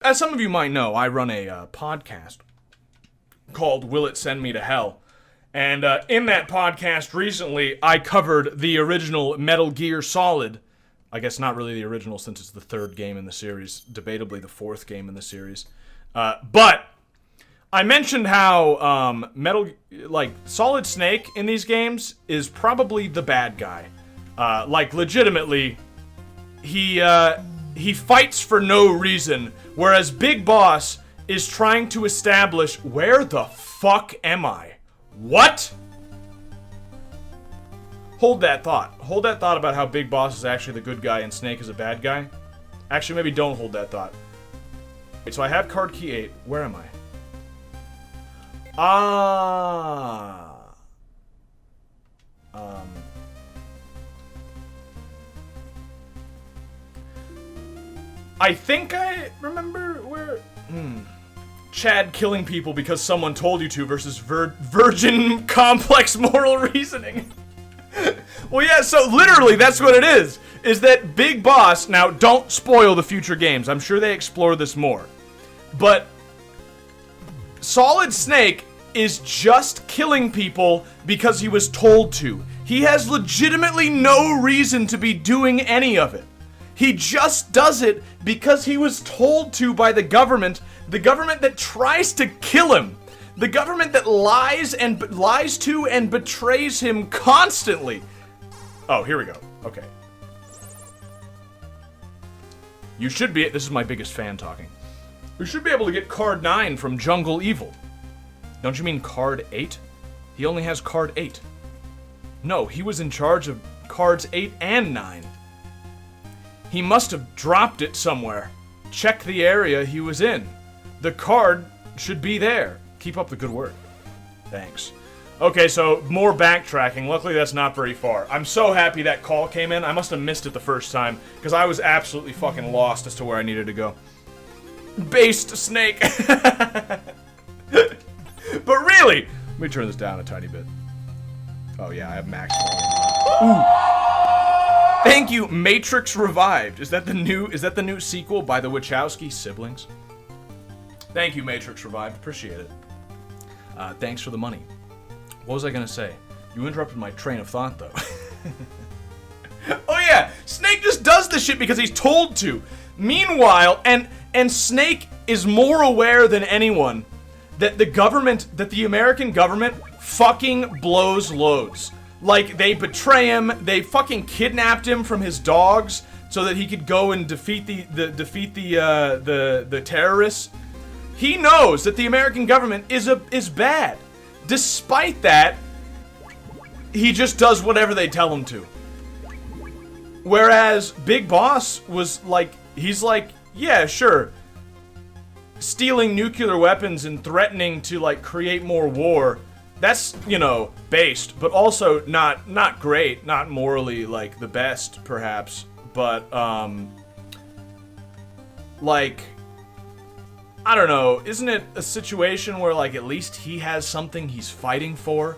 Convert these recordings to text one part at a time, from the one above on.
As some of you might know, I run a podcast called Will It Send Me to Hell? And in that podcast recently, I covered the original Metal Gear Solid. I guess not really the original since it's the third game in the series, debatably the fourth game in the series. But I mentioned how Solid Snake in these games is probably the bad guy. Legitimately, he fights for no reason, whereas Big Boss is trying to establish, where the fuck am I? What? Hold that thought. Hold that thought about how Big Boss is actually the good guy and Snake is a bad guy. Actually, maybe don't hold that thought. Wait, so I have card key 8. Where am I? I think I remember where... Chad killing people because someone told you to versus virgin complex moral reasoning. Well, yeah, so literally that's what it is that Big Boss... Now, don't spoil the future games. I'm sure they explore this more. But Solid Snake is just killing people because he was told to. He has legitimately no reason to be doing any of it. He just does it because he was told to by the government that tries to kill him, the government that lies to and betrays him constantly. Oh, here we go. Okay. You should be, this is my biggest fan talking. You should be able to get card 9 from Jungle Evil. Don't you mean card 8? He only has card 8. No, he was in charge of cards 8 and 9. He must have dropped it somewhere. Check the area he was in. The card should be there. Keep up the good work. Thanks. Okay, so more backtracking. Luckily, that's not very far. I'm so happy that call came in. I must have missed it the first time, because I was absolutely fucking lost as to where I needed to go. Based Snake. But really, let me turn this down a tiny bit. Oh yeah, I have max volume. Ooh. Thank you, Matrix Revived. Is that the new sequel by the Wachowski siblings? Thank you, Matrix Revived. Appreciate it. Thanks for the money. What was I gonna say? You interrupted my train of thought, though. Oh yeah, Snake just does this shit because he's told to. Meanwhile, and Snake is more aware than anyone that the American government fucking blows loads. Like, they betray him, they fucking kidnapped him from his dogs so that he could go and defeat the terrorists. He knows that the American government is bad. Despite that, he just does whatever they tell him to. Whereas Big Boss was like, he's like, yeah, sure. Stealing nuclear weapons and threatening to, like, create more war. That's, you know, based, but also not great, not morally, like, the best, perhaps, but, like, I don't know, isn't it a situation where, like, at least he has something he's fighting for?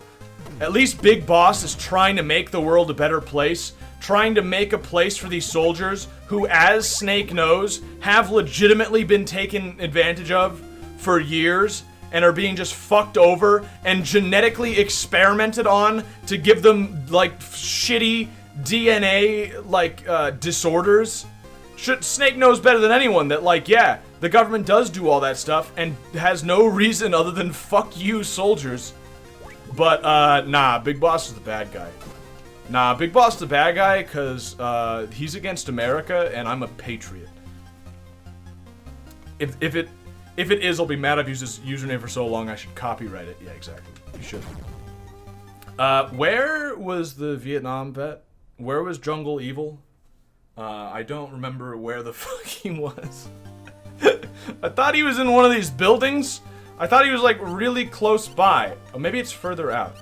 At least Big Boss is trying to make the world a better place, trying to make a place for these soldiers who, as Snake knows, have legitimately been taken advantage of for years, and are being just fucked over and genetically experimented on to give them, like, shitty DNA, like, disorders. Snake knows better than anyone that, like, yeah, the government does do all that stuff and has no reason other than fuck you, soldiers. But, nah, Big Boss is the bad guy. Nah, Big Boss is the bad guy because, he's against America and I'm a patriot. If it is, I'll be mad I've used this username for so long, I should copyright it. Yeah, exactly. You should. Where was the Vietnam vet? Where was Jungle Evil? I don't remember where the fuck he was. I thought he was in one of these buildings. I thought he was, like, really close by. Or maybe it's further out.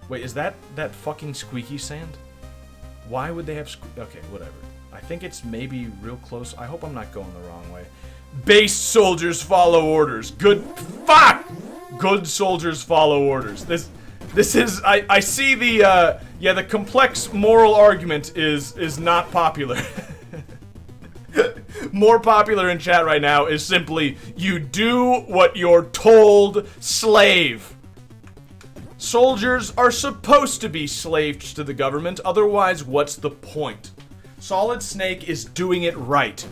Wait, is that fucking squeaky sand? Why would they have okay, whatever. I think it's maybe real close. I hope I'm not going the wrong way. Base soldiers follow orders. Good fuck! Good soldiers follow orders. This is I see the the complex moral argument is not popular. More popular in chat right now is simply, you do what you're told, slave. Soldiers are supposed to be slaves to the government, otherwise what's the point? Solid Snake is doing it right.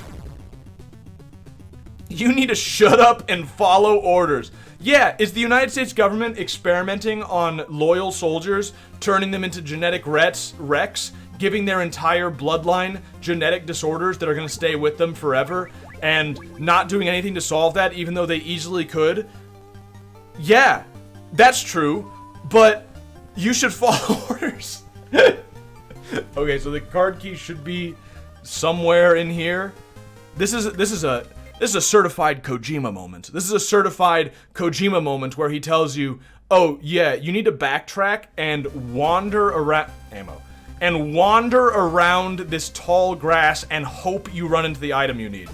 You need to shut up and follow orders. Yeah, is the United States government experimenting on loyal soldiers, turning them into genetic wrecks, giving their entire bloodline genetic disorders that are going to stay with them forever, and not doing anything to solve that even though they easily could? Yeah, that's true, but you should follow orders. Okay, so the card key should be somewhere in here. This is a certified Kojima moment. This is a certified Kojima moment where he tells you, oh yeah, you need to backtrack and wander around this tall grass and hope you run into the item you need.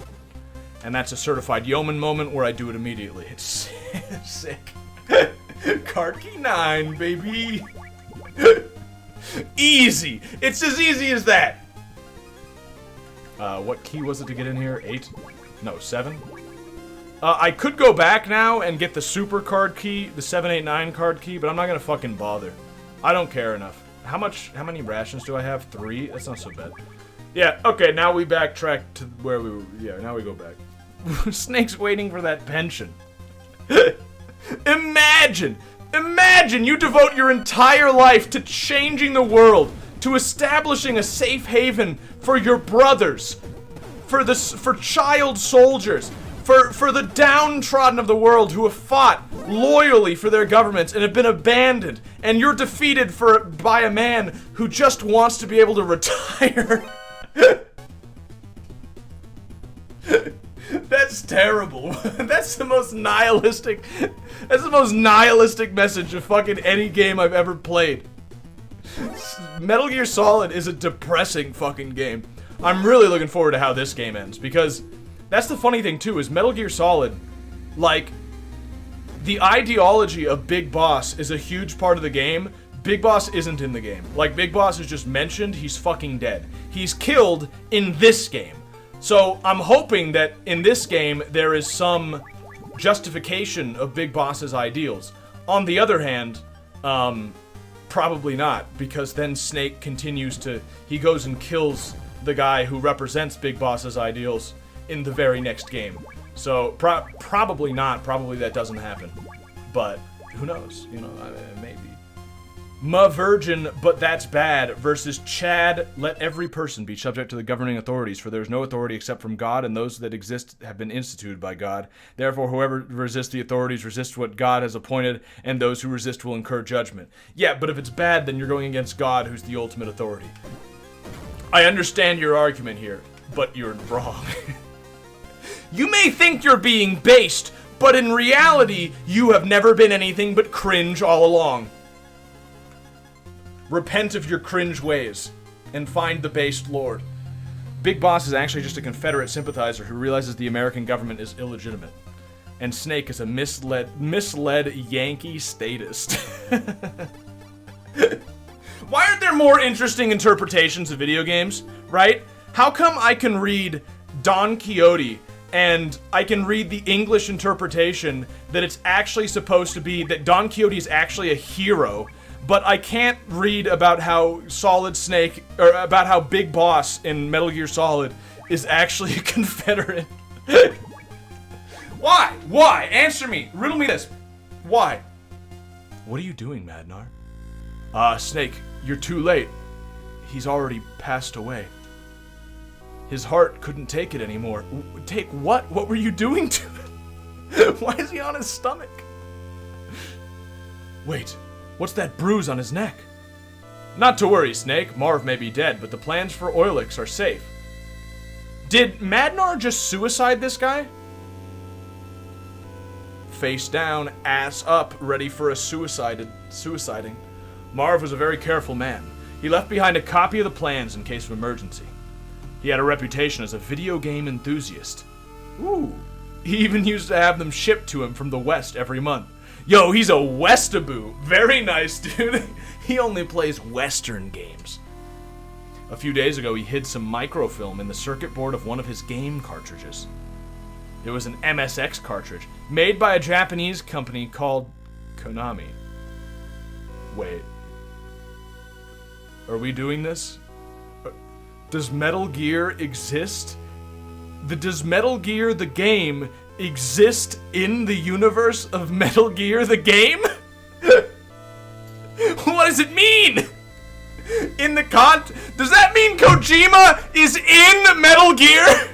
And that's a certified yeoman moment where I do it immediately. It's sick. Card key 9, baby. Easy. It's as easy as that. What key was it to get in here? 8? No, 7? I could go back now and get the super card key, the 789 card key, but I'm not gonna fucking bother. I don't care enough. How many rations do I have? 3? That's not so bad. Yeah, okay, now we backtrack to where we were. Yeah, now we go back. Snake's waiting for that pension. Imagine you devote your entire life to changing the world, to establishing a safe haven for your brothers, for child soldiers, for the downtrodden of the world who have fought loyally for their governments and have been abandoned, and you're defeated by a man who just wants to be able to retire. That's terrible. That's the most nihilistic message of fucking any game I've ever played. Metal Gear Solid is a depressing fucking game. I'm really looking forward to how this game ends, because that's the funny thing too, is Metal Gear Solid, like, the ideology of Big Boss is a huge part of the game. Big Boss isn't in the game. Like, Big Boss is just mentioned, he's fucking dead. He's killed in this game. So, I'm hoping that in this game, there is some justification of Big Boss's ideals. On the other hand, probably not, because then Snake he goes and kills the guy who represents Big Boss's ideals in the very next game. So, probably not, probably that doesn't happen. But, who knows, you know, maybe. Ma Virgin, but that's bad, versus Chad, let every person be subject to the governing authorities, for there is no authority except from God, and those that exist have been instituted by God. Therefore, whoever resists the authorities resists what God has appointed, and those who resist will incur judgment. Yeah, but if it's bad, then you're going against God, who's the ultimate authority. I understand your argument here, but you're wrong. You may think you're being based, but in reality, you have never been anything but cringe all along. Repent of your cringe ways, and find the based Lord. Big Boss is actually just a Confederate sympathizer who realizes the American government is illegitimate. And Snake is a misled Yankee statist. Why aren't there more interesting interpretations of video games, right? How come I can read Don Quixote and I can read the English interpretation that it's actually supposed to be that Don Quixote is actually a hero, but I can't read about how Solid Snake, or about how Big Boss in Metal Gear Solid is actually a Confederate? Why? Why? Answer me. Riddle me this. Why? What are you doing, Madnar? Snake, you're too late. He's already passed away. His heart couldn't take it anymore. Take what? What were you doing to it? Why is he on his stomach? Wait. What's that bruise on his neck? Not to worry, Snake. Marv may be dead, but the plans for Oilix are safe. Did Madnar just suicide this guy? Face down, ass up, ready for a suiciding. Marv was a very careful man. He left behind a copy of the plans in case of emergency. He had a reputation as a video game enthusiast. Ooh. He even used to have them shipped to him from the West every month. Yo, he's a Westaboo. Very nice, dude. He only plays Western games. A few days ago, he hid some microfilm in the circuit board of one of his game cartridges. It was an MSX cartridge, made by a Japanese company called Konami. Wait. Are we doing this? Does Metal Gear exist? Does Metal Gear the game exist in the universe of Metal Gear the game? What does it mean? Does that mean Kojima is in Metal Gear?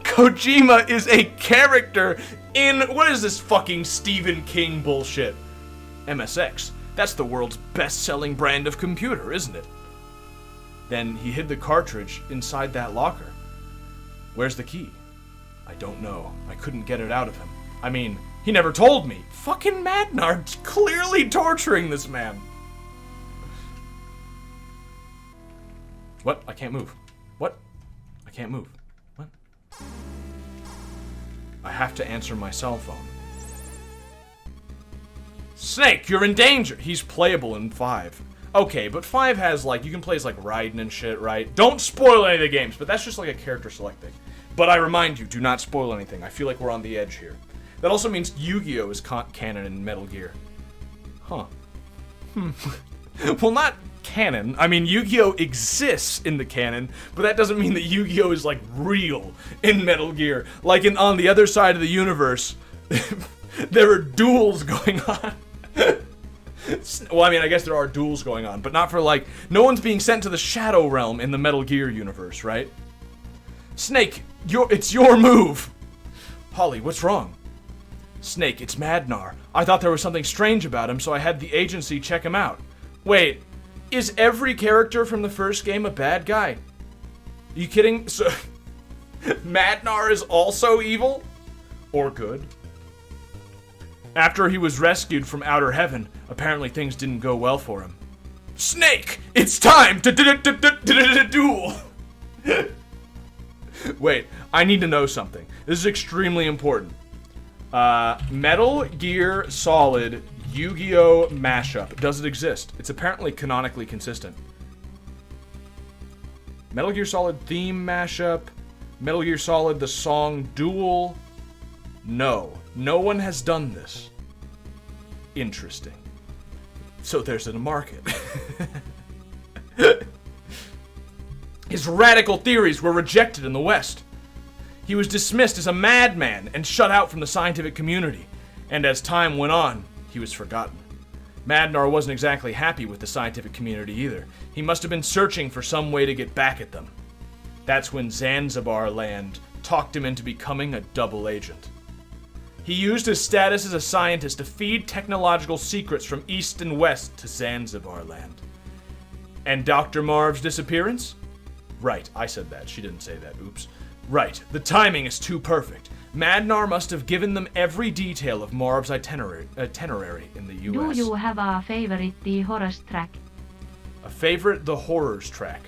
Kojima is a character in, what is this fucking Stephen King bullshit? MSX. That's the world's best-selling brand of computer, isn't it? Then he hid the cartridge inside that locker. Where's the key? I don't know. I couldn't get it out of him. I mean, he never told me. Fucking Madnard's clearly torturing this man. What? I can't move. What? I can't move. What? I have to answer my cell phone. Snake, you're in danger! He's playable in 5. Okay, but 5 has, like, you can play as, like, Raiden and shit, right? Don't spoil any of the games, but that's just, like, a character select thing. But I remind you, do not spoil anything. I feel like we're on the edge here. That also means Yu-Gi-Oh! Is canon in Metal Gear. Huh. Well, not canon. I mean, Yu-Gi-Oh! Exists in the canon, but that doesn't mean that Yu-Gi-Oh! Is, like, real in Metal Gear. Like, on the other side of the universe, there are duels going on. Well, I mean, I guess there are duels going on, but not for, like, no one's being sent to the Shadow Realm in the Metal Gear universe, right? Snake, it's your move! Holly, what's wrong? Snake, it's Madnar. I thought there was something strange about him, so I had the agency check him out. Wait, is every character from the first game a bad guy? Are you kidding? So, Madnar is also evil? Or good? After he was rescued from outer heaven, apparently things didn't go well for him. Snake! It's time to duel! Wait, I need to know something. This is extremely important. Metal Gear Solid Yu-Gi-Oh! Mashup. Does it exist? It's apparently canonically consistent. Metal Gear Solid theme mashup. Metal Gear Solid the song Duel. No. No one has done this. Interesting. So there's a market. His radical theories were rejected in the West. He was dismissed as a madman and shut out from the scientific community. And as time went on, he was forgotten. Madnar wasn't exactly happy with the scientific community either. He must have been searching for some way to get back at them. That's when Zanzibar Land talked him into becoming a double agent. He used his status as a scientist to feed technological secrets from east and west to Zanzibar Land. And Dr. Marv's disappearance? Right, I said that. She didn't say that. Oops. Right, the timing is too perfect. Madnar must have given them every detail of Marv's itinerary in the U.S. Do you have a favorite the horrors track? A favorite the horrors track?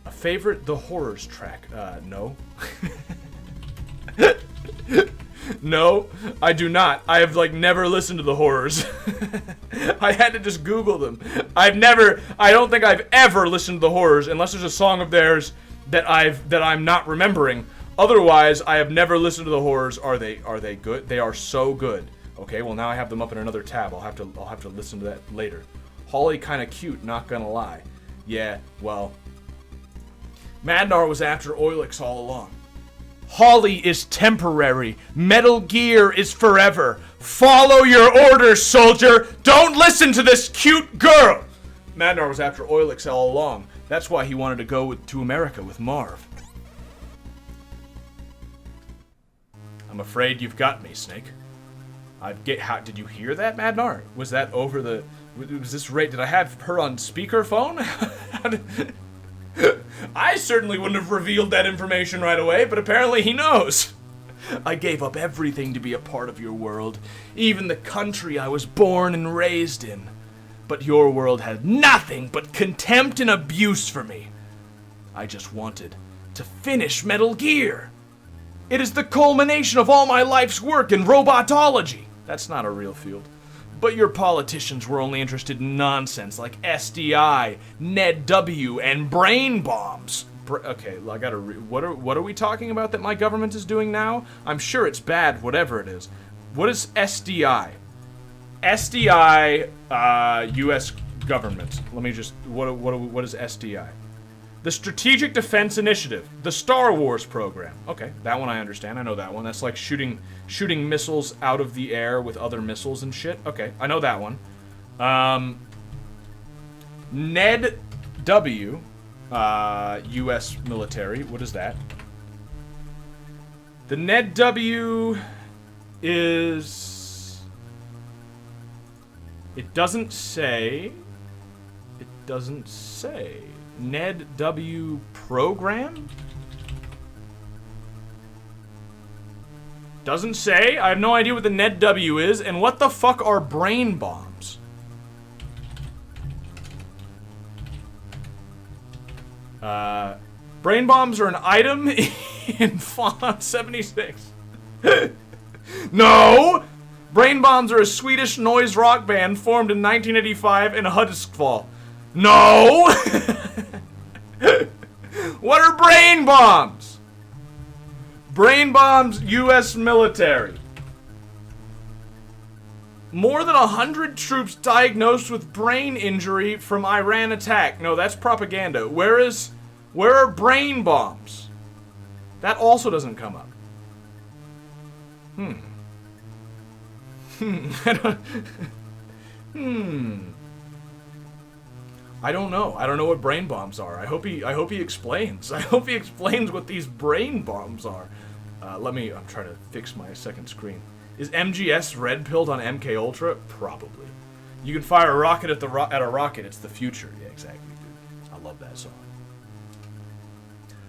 A favorite the horrors track? No. No, I do not. I have, like, never listened to the horrors. I had to just Google them. I don't think I've ever listened to the horrors unless there's a song of theirs that I'm not remembering. Otherwise, I have never listened to the horrors. Are they good? They are so good. Okay, well now I have them up in another tab. I'll have to listen to that later. Holly kinda cute, not gonna lie. Yeah, well. Madnar was after Oilix all along. Holly is temporary. Metal Gear is forever. Follow your orders, soldier! Don't listen to this cute girl! Madnar was after Oilix all along. That's why he wanted to go to America with Marv. I'm afraid you've got me, Snake. Did you hear that, Madnar? Was that over the... Was this right? Did I have her on speakerphone? I certainly wouldn't have revealed that information right away, but apparently he knows. I gave up everything to be a part of your world, even the country I was born and raised in. But your world had nothing but contempt and abuse for me. I just wanted to finish Metal Gear. It is the culmination of all my life's work in robotology. That's not a real field. But your politicians were only interested in nonsense like SDI, Ned W, and brain bombs. Okay, I gotta what are we talking about that my government is doing now? I'm sure it's bad, whatever it is. What is SDI? SDI, U.S. government. Let me just, what is SDI? The Strategic Defense Initiative, the Star Wars program. Okay, that one I understand. I know that one. That's like shooting missiles out of the air with other missiles and shit. Okay, I know that one. Ned W, U.S. military. What is that? The Ned W is... It doesn't say. It doesn't say. Ned W program? Doesn't say. I have no idea what the Ned W is, and what the fuck are brain bombs? Brain bombs are an item in Fallout 76. No! Brain bombs are a Swedish noise rock band formed in 1985 in Hudiksvall. No! What are brain bombs? Brain bombs, U.S. military. More than 100 troops diagnosed with brain injury from Iran attack. No, that's propaganda. Where are brain bombs? That also doesn't come up. I don't know. I don't know what brain bombs are. I hope he explains. I hope he explains what these brain bombs are. I'm trying to fix my second screen. Is MGS red pilled on MK Ultra? Probably. You can fire a rocket at a rocket. It's the future. Yeah, exactly, dude. I love that song.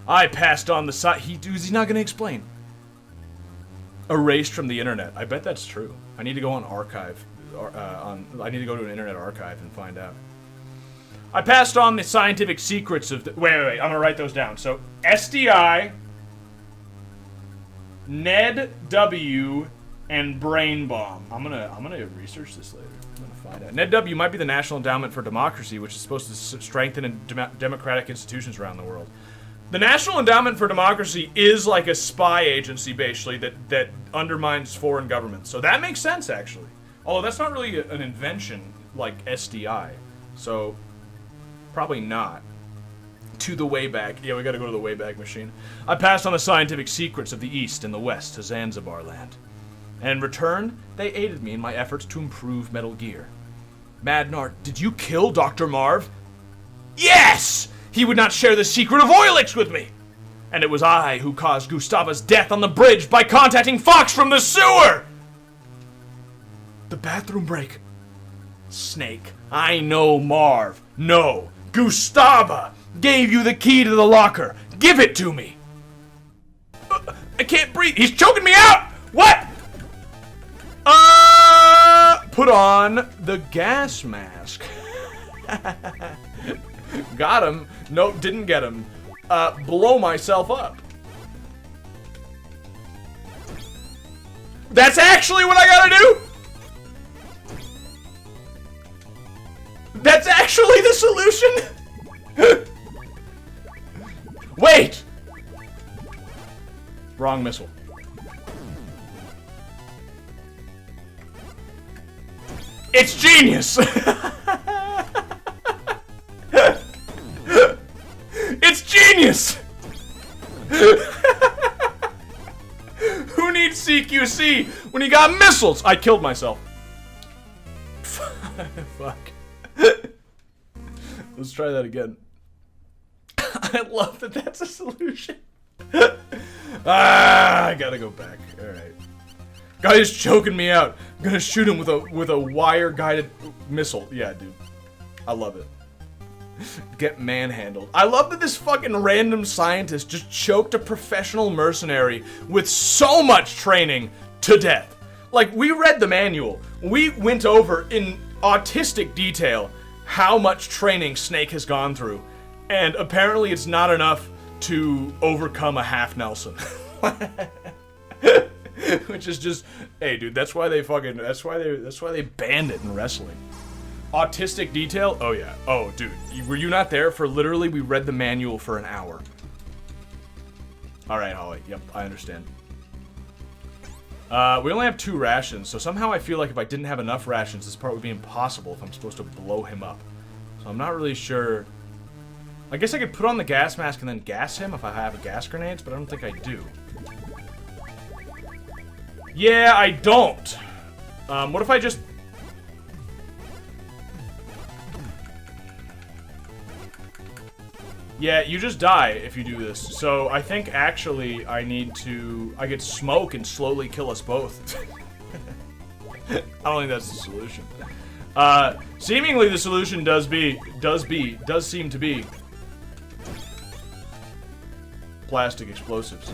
I passed on the side. He's not gonna explain. Erased from the internet. I bet that's true. I need to go on archive. I need to go to an internet archive and find out. I passed on the scientific secrets of the... Wait. I'm gonna write those down. So, SDI, Ned W, and brain bomb. I'm gonna research this later. I'm gonna find out. Ned W might be the National Endowment for Democracy, which is supposed to strengthen democratic institutions around the world. The National Endowment for Democracy is like a spy agency, basically, that undermines foreign governments. So that makes sense, actually. Although that's not really an invention like SDI. So, probably not. To the Wayback. Yeah, we gotta go to the Wayback Machine. I passed on the scientific secrets of the East and the West to Zanzibar Land. And in return, they aided me in my efforts to improve Metal Gear. Madnart, did you kill Dr. Marv? Yes! He would not share the secret of Oilix with me! And it was I who caused Gustava's death on the bridge by contacting Fox from the sewer! The bathroom break. Snake, I know Marv. No, Gustava gave you the key to the locker. Give it to me. I can't breathe. He's choking me out! What? Put on the gas mask. Got him. Nope, didn't get him. Blow myself up. That's actually what I gotta do? That's actually the solution? Wait! Wrong missile. It's genius! It's genius! Who needs CQC when you got missiles? I killed myself. Fuck. Let's try that again. I love that that's a solution. I gotta go back. Alright. Guy is choking me out. I'm gonna shoot him with a wire-guided missile. Yeah, dude. I love it. Get manhandled. I love that this fucking random scientist just choked a professional mercenary with so much training to death. Like, we read the manual. We went over in autistic detail how much training Snake has gone through. And apparently it's not enough to overcome a half Nelson. Which is just, hey, dude, that's why they banned it in wrestling. Autistic detail? Oh, yeah. Oh, dude, were you not there for literally, we read the manual for an hour. All right, Holly. Yep, I understand. We only have 2 rations, so somehow I feel like if I didn't have enough rations, this part would be impossible if I'm supposed to blow him up. So I'm not really sure. I guess I could put on the gas mask and then gas him if I have gas grenades, but I don't think I do. Yeah, I don't. What if I just... Yeah, you just die if you do this. So I think actually I could smoke and slowly kill us both. I don't think that's the solution. Seemingly the solution does seem to be plastic explosives.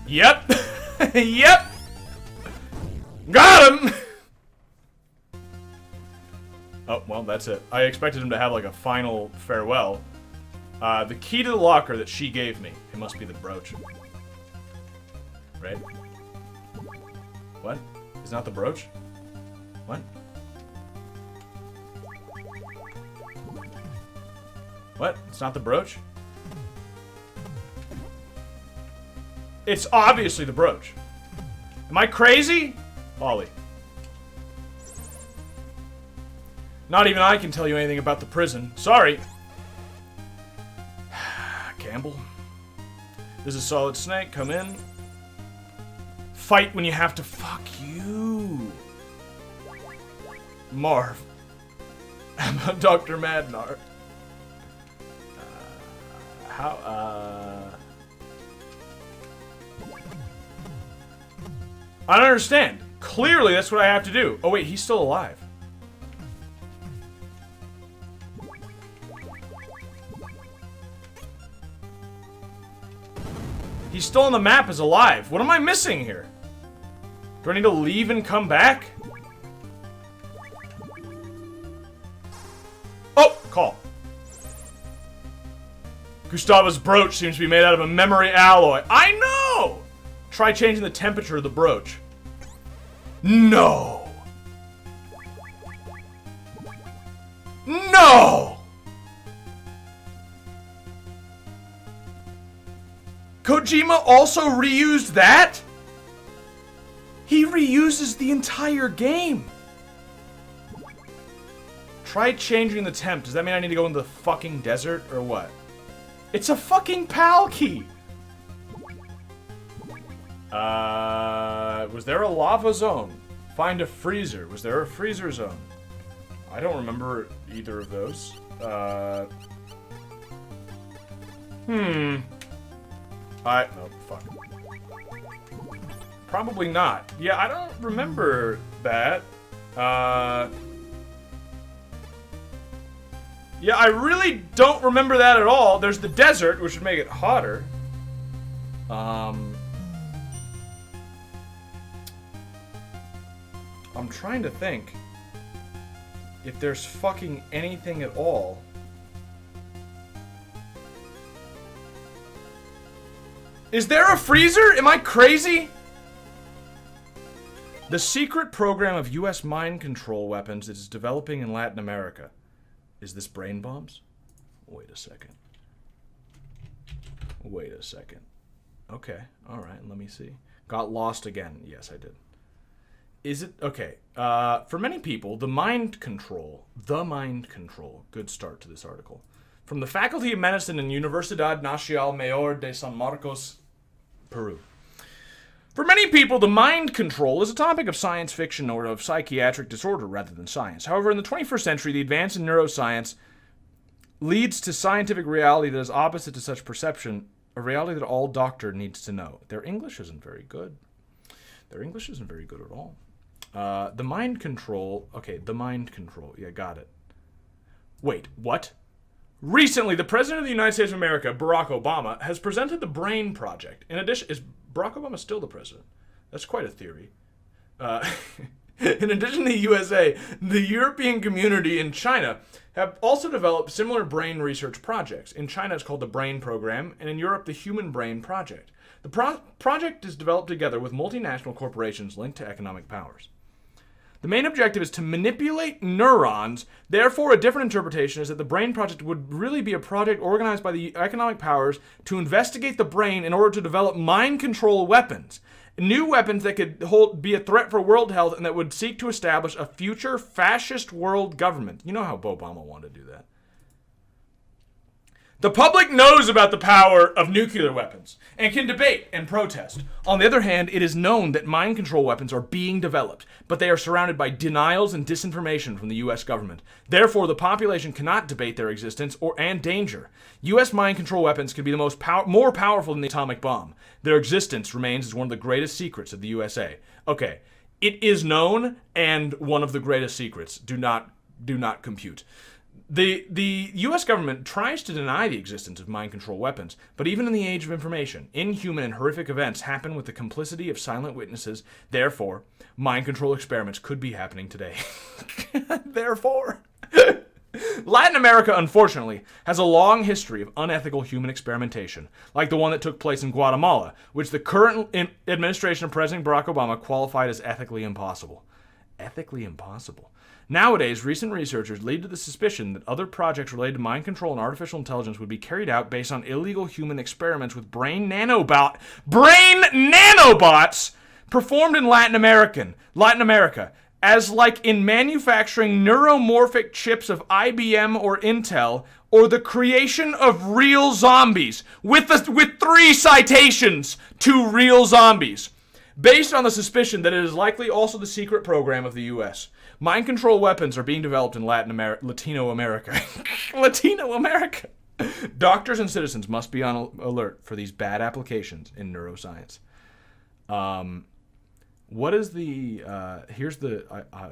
Yep. Yep. Got him! Oh, well, that's it. I expected him to have, like, a final farewell. The key to the locker that she gave me. It must be the brooch. Right? What? It's not the brooch? What? What? It's not the brooch? It's obviously the brooch. Am I crazy? Ollie. Not even I can tell you anything about the prison. Sorry. Campbell. This is Solid Snake. Come in. Fight when you have to. Fuck you. Marv. I'm Dr. Madnar. I don't understand. Clearly, that's what I have to do. Oh, wait, he's still alive. He's still on the map as alive. What am I missing here? Do I need to leave and come back? Oh, call. Gustavo's brooch seems to be made out of a memory alloy. I know! Try changing the temperature of the brooch. No! No! Kojima also reused that? He reuses the entire game. Try changing the temp. Does that mean I need to go into the fucking desert or what? It's a fucking PAL key. Was there a lava zone? Find a freezer. Was there a freezer zone? I don't remember either of those. No, fuck. Probably not. Yeah, I don't remember that. Yeah, I really don't remember that at all. There's the desert, which would make it hotter. I'm trying to think if there's fucking anything at all. Is there a freezer? Am I crazy? The secret program of U.S. mind control weapons that is developing in Latin America. Is this brain bombs? Wait a second. Wait a second. Okay, alright, let me see. Got lost again. Yes, I did. Is it? Okay. For many people, the mind control, good start to this article. From the Faculty of Medicine in Universidad Nacional Mayor de San Marcos, Peru. For many people, the mind control is a topic of science fiction or of psychiatric disorder rather than science. However, in the 21st century, the advance in neuroscience leads to scientific reality that is opposite to such perception, a reality that all doctor needs to know. Their English isn't very good. Their English isn't very good at all. The mind control. Okay, the mind control. Yeah, got it. Wait, what? Recently, the President of the United States of America, Barack Obama, has presented the Brain Project. In addition, is Barack Obama still the president? That's quite a theory. In addition to the USA, the European community and China have also developed similar brain research projects. In China, it's called the Brain Program, and in Europe, the Human Brain Project. The project is developed together with multinational corporations linked to economic powers. The main objective is to manipulate neurons. Therefore, a different interpretation is that the Brain Project would really be a project organized by the economic powers to investigate the brain in order to develop mind control weapons. New weapons that could be a threat for world health and that would seek to establish a future fascist world government. You know how Obama wanted to do that. The public knows about the power of nuclear weapons and can debate and protest. On the other hand, it is known that mind control weapons are being developed, but they are surrounded by denials and disinformation from the U.S. government. Therefore, the population cannot debate their existence and danger. U.S. mind control weapons can be the more powerful than the atomic bomb. Their existence remains as one of the greatest secrets of the USA. Okay, it is known and one of the greatest secrets. Do not compute. The U.S. government tries to deny the existence of mind control weapons, but even in the age of information, inhuman and horrific events happen with the complicity of silent witnesses. Therefore, mind control experiments could be happening today. Therefore. Latin America, unfortunately, has a long history of unethical human experimentation, like the one that took place in Guatemala, which the current administration of President Barack Obama qualified as ethically impossible. Ethically impossible. Nowadays, recent researchers lead to the suspicion that other projects related to mind control and artificial intelligence would be carried out based on illegal human experiments with brain nanobots performed in Latin America, as like in manufacturing neuromorphic chips of IBM or Intel, or the creation of real zombies, with 3 citations to real zombies, based on the suspicion that it is likely also the secret program of the U.S. Mind control weapons are being developed in Latino America. Latino America. Doctors and citizens must be on alert for these bad applications in neuroscience. What is the,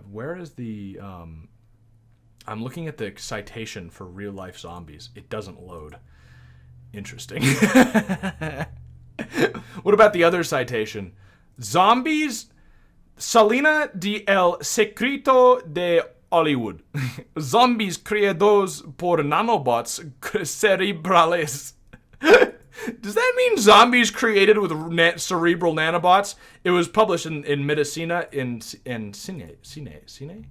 where is the, I'm looking at the citation for real life zombies. It doesn't load. Interesting. What about the other citation? Zombies, Salina de el Secreto de Hollywood. Zombies creados por nanobots cerebrales. Does that mean zombies created with cerebral nanobots? It was published in Medicina in Cine?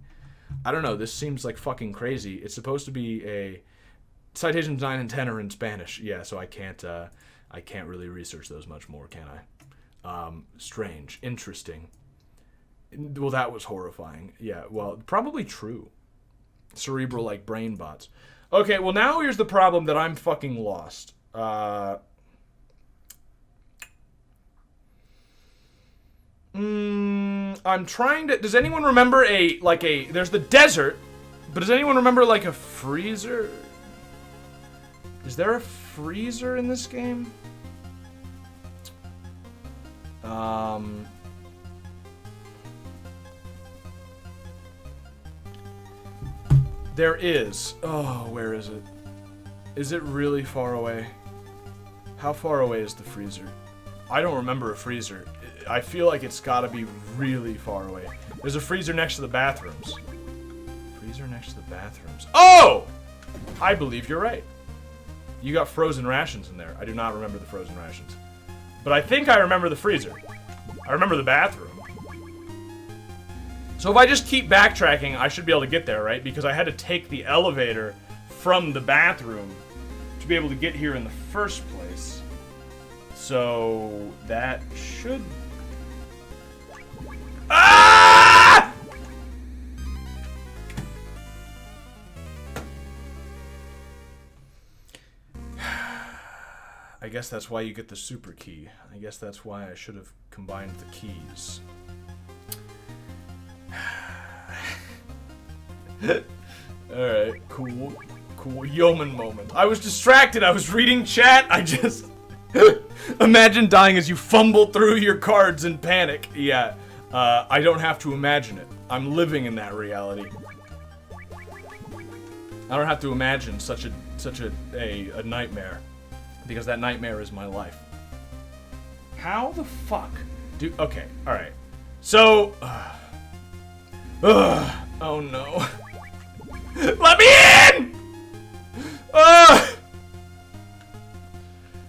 I don't know. This seems like fucking crazy. It's supposed to be a citations 9 and 10 are in Spanish. Yeah, so I can't really research those much more, can I? Strange, interesting. Well, that was horrifying. Yeah, well, probably true. Cerebral like brain bots. Okay, well now here's the problem that I'm fucking lost. I'm trying to... Does anyone remember there's the desert, but does anyone remember like a freezer? Is there a freezer in this game? There is. Oh, where is it? Is it really far away? How far away is the freezer? I don't remember a freezer. I feel like it's gotta be really far away. There's a freezer next to the bathrooms. Freezer next to the bathrooms. Oh! I believe you're right. You got frozen rations in there. I do not remember the frozen rations. But I think I remember the freezer. I remember the bathroom. So if I just keep backtracking, I should be able to get there, right? Because I had to take the elevator from the bathroom to be able to get here in the first place. So that should... Ah! I guess that's why you get the super key. I guess that's why I should have combined the keys. Alright, cool. Cool. Yeoman moment. I was distracted. I was reading chat. I just... Imagine dying as you fumble through your cards in panic. Yeah. I don't have to imagine it. I'm living in that reality. I don't have to imagine such a nightmare. Because that nightmare is my life. How the fuck do... Okay, alright. So... Ugh. Oh no. Let me in! Ugh.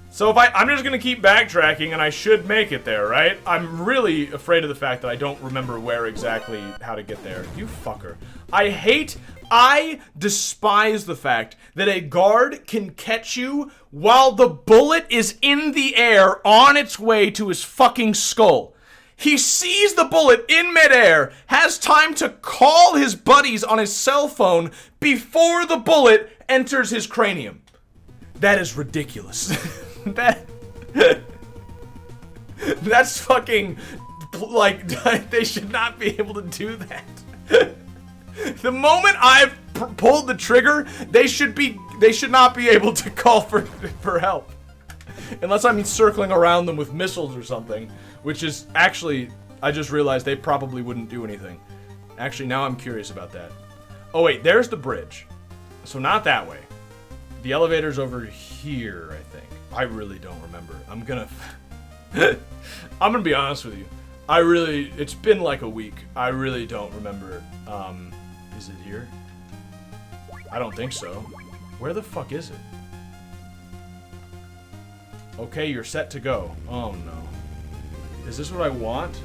So if I'm just gonna keep backtracking and I should make it there, right? I'm really afraid of the fact that I don't remember where exactly how to get there. You fucker. I despise the fact that a guard can catch you while the bullet is in the air on its way to his fucking skull. He sees the bullet in midair, has time to call his buddies on his cell phone before the bullet enters his cranium. That is ridiculous. That's fucking, like, they should not be able to do that. The moment I've pulled the trigger, they should not be able to call for help. Unless I'm circling around them with missiles or something, which is actually, I just realized they probably wouldn't do anything. Actually, now I'm curious about that. Oh wait, there's the bridge. So not that way. The elevator's over here, I think. I really don't remember. I'm gonna be honest with you. It's been like a week. I really don't remember. Is it here? I don't think so. Where the fuck is it? Okay, you're set to go. Oh no. Is this what I want?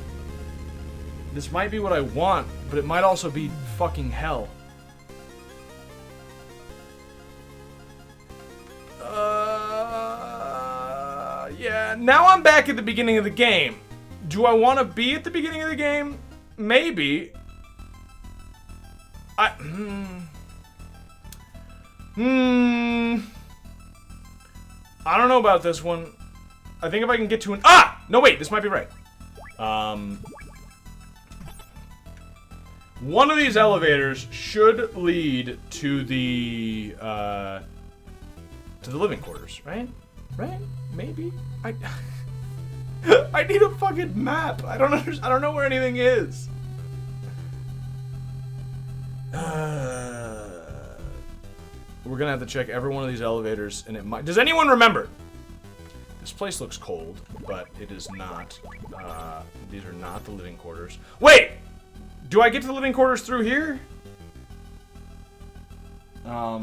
This might be what I want, but it might also be fucking hell. Yeah, now I'm back at the beginning of the game. Do I want to be at the beginning of the game? Maybe. I don't know about this one. I think if I can get to an... Ah! No, wait, this might be right. One of these elevators should lead to the living quarters, right? Right? Maybe? I need a fucking map. I don't know where anything is. We're gonna have to check every one of these elevators, and it might... Does anyone remember? This place looks cold, but it is not. These are not the living quarters. Wait! Do I get to the living quarters through here? I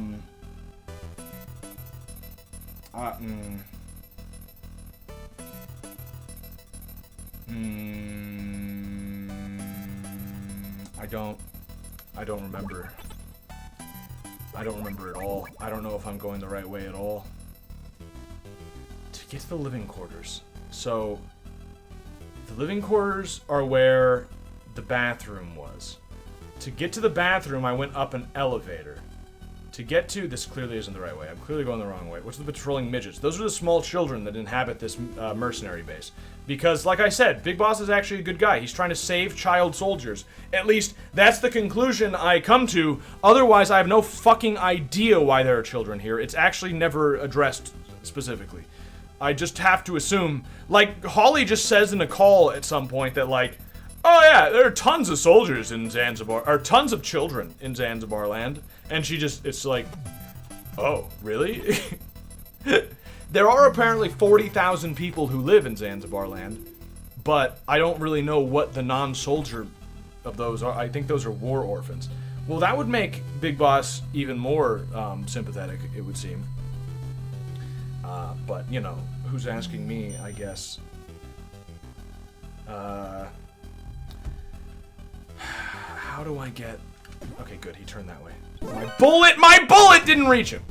don't remember. I don't remember at all. I don't know if I'm going the right way at all. To get to the living quarters. So, the living quarters are where the bathroom was. To get to the bathroom, I went up an elevator. To get to... This clearly isn't the right way. I'm clearly going the wrong way. What's the patrolling midgets? Those are the small children that inhabit this mercenary base. Because, like I said, Big Boss is actually a good guy. He's trying to save child soldiers. At least, that's the conclusion I come to. Otherwise, I have no fucking idea why there are children here. It's actually never addressed specifically. I just have to assume... Like, Holly just says in a call at some point that, like... Oh yeah, there are tons of soldiers in Zanzibar, or tons of children in Zanzibar Land. And she just, it's like, oh, really? There are apparently 40,000 people who live in Zanzibar Land, but I don't really know what the non-soldier of those are. I think those are war orphans. Well, that would make Big Boss even more sympathetic, it would seem. But, you know, who's asking me, I guess. How do I get... Okay, good, he turned that way. My bullet didn't reach him!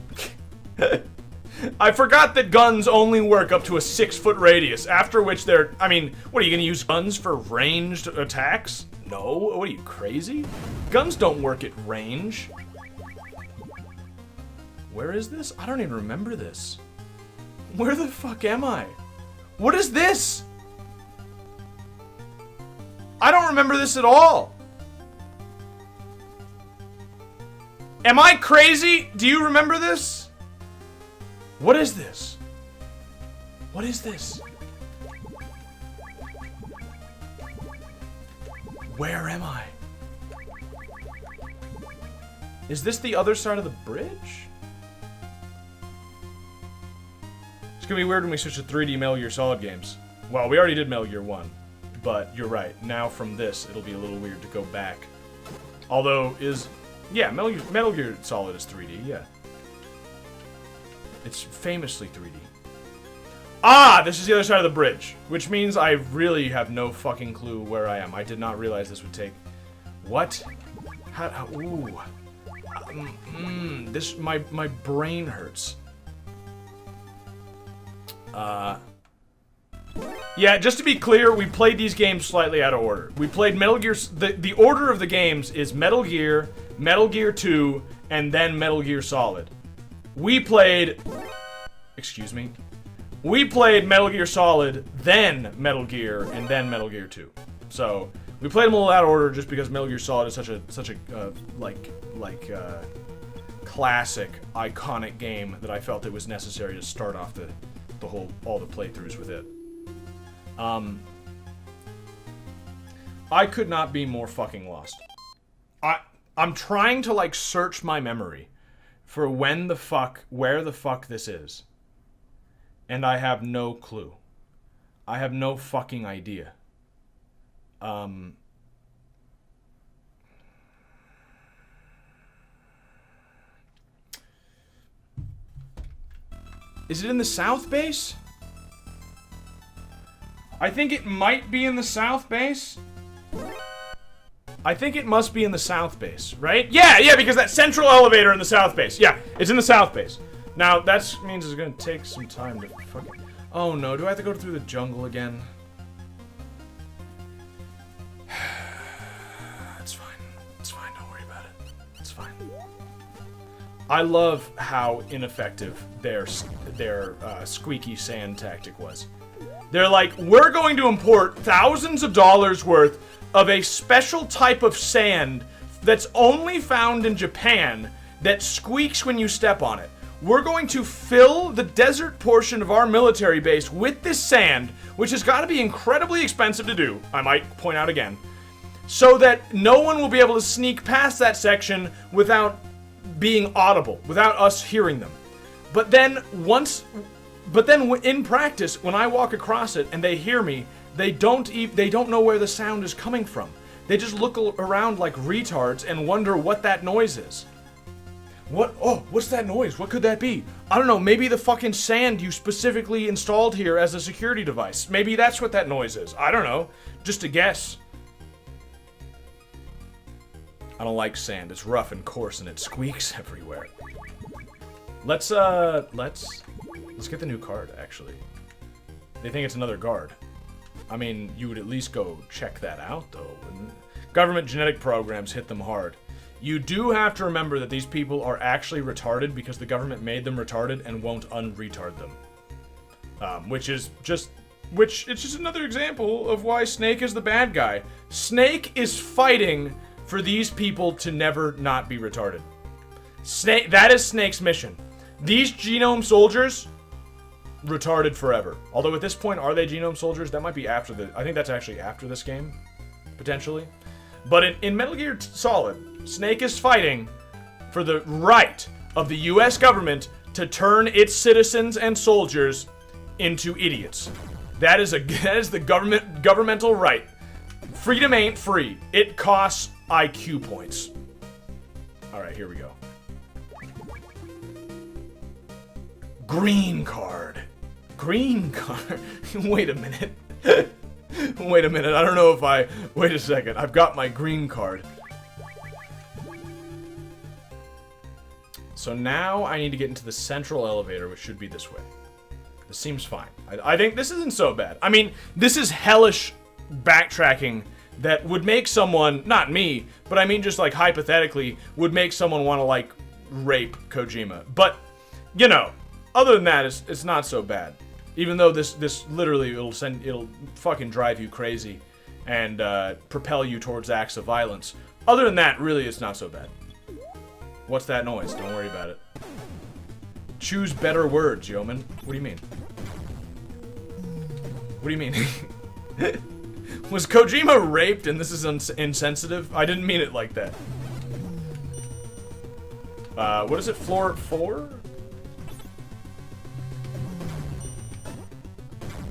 I forgot that guns only work up to a 6-foot radius, after which they're... I mean, what, are you gonna use guns for ranged attacks? No, what are you, crazy? Guns don't work at range. Where is this? I don't even remember this. Where the fuck am I? What is this? I don't remember this at all. Am I crazy? Do you remember this? What is this? What is this? Where am I? Is this the other side of the bridge? It's gonna be weird when we switch to 3D Metal Gear Solid games. Well, we already did Metal Gear 1, but you're right. Now from this, it'll be a little weird to go back. Although, yeah, Metal Gear Solid is 3D, yeah. It's famously 3D. Ah, this is the other side of the bridge, which means I really have no fucking clue where I am. I did not realize this would take... What? How ooh. My brain hurts. Yeah, just to be clear, we played these games slightly out of order. We played Metal Gear... The order of the games is Metal Gear, Metal Gear 2, and then Metal Gear Solid. We played... Excuse me. We played Metal Gear Solid, then Metal Gear, and then Metal Gear 2. So, we played them a little out of order just because Metal Gear Solid is such a classic, iconic game that I felt it was necessary to start off all the playthroughs with it. I could not be more fucking lost. I'm trying to, like, search my memory for where the fuck this is. And I have no clue. I have no fucking idea. Is it in the South Base? I think it might be in the South Base. I think it must be in the South Base, right? Yeah, because that central elevator in the South Base. Yeah, it's in the South Base. Now, that means it's gonna take some time to fucking... Oh no, do I have to go through the jungle again? It's fine. It's fine, don't worry about it. It's fine. I love how ineffective their squeaky sand tactic was. They're like, we're going to import thousands of dollars worth of a special type of sand that's only found in Japan that squeaks when you step on it. We're going to fill the desert portion of our military base with this sand, which has got to be incredibly expensive to do, I might point out again, so that no one will be able to sneak past that section without being audible, without us hearing them. But then in practice, when I walk across it and they hear me, they don't know where the sound is coming from. They just look around like retards and wonder what that noise is. What's that noise? What could that be? I don't know, maybe the fucking sand you specifically installed here as a security device. Maybe that's what that noise is. I don't know. Just a guess. I don't like sand. It's rough and coarse and it squeaks everywhere. Let's get the new card, actually. They think it's another guard. I mean, you would at least go check that out, though, wouldn't it? Government genetic programs hit them hard. You do have to remember that these people are actually retarded because the government made them retarded and won't unretard them. Which is just another example of why Snake is the bad guy. Snake is fighting for these people to never not be retarded. That is Snake's mission. These genome soldiers, retarded forever. Although at this point, are they genome soldiers? That might be after I think that's actually after this game, potentially. But in Metal Gear Solid, Snake is fighting for the right of the US government to turn its citizens and soldiers into idiots. That is the governmental right. Freedom ain't free. It costs IQ points. Alright, here we go. Green card. Green card. Wait a minute. Wait a minute. I don't know if I... Wait a second. I've got my green card. So now I need to get into the central elevator, which should be this way. This seems fine. I think this isn't so bad. I mean, this is hellish backtracking that would make someone, not me, but I mean just like hypothetically, would make someone want to like rape Kojima. But, you know, other than that, it's not so bad. Even though this literally it'll fucking drive you crazy and propel you towards acts of violence. Other than that, really, it's not so bad. What's that noise? Don't worry about it. Choose better words, yeoman. What do you mean? What do you mean? Was Kojima raped and this is insensitive? I didn't mean it like that. What is it? Floor 4?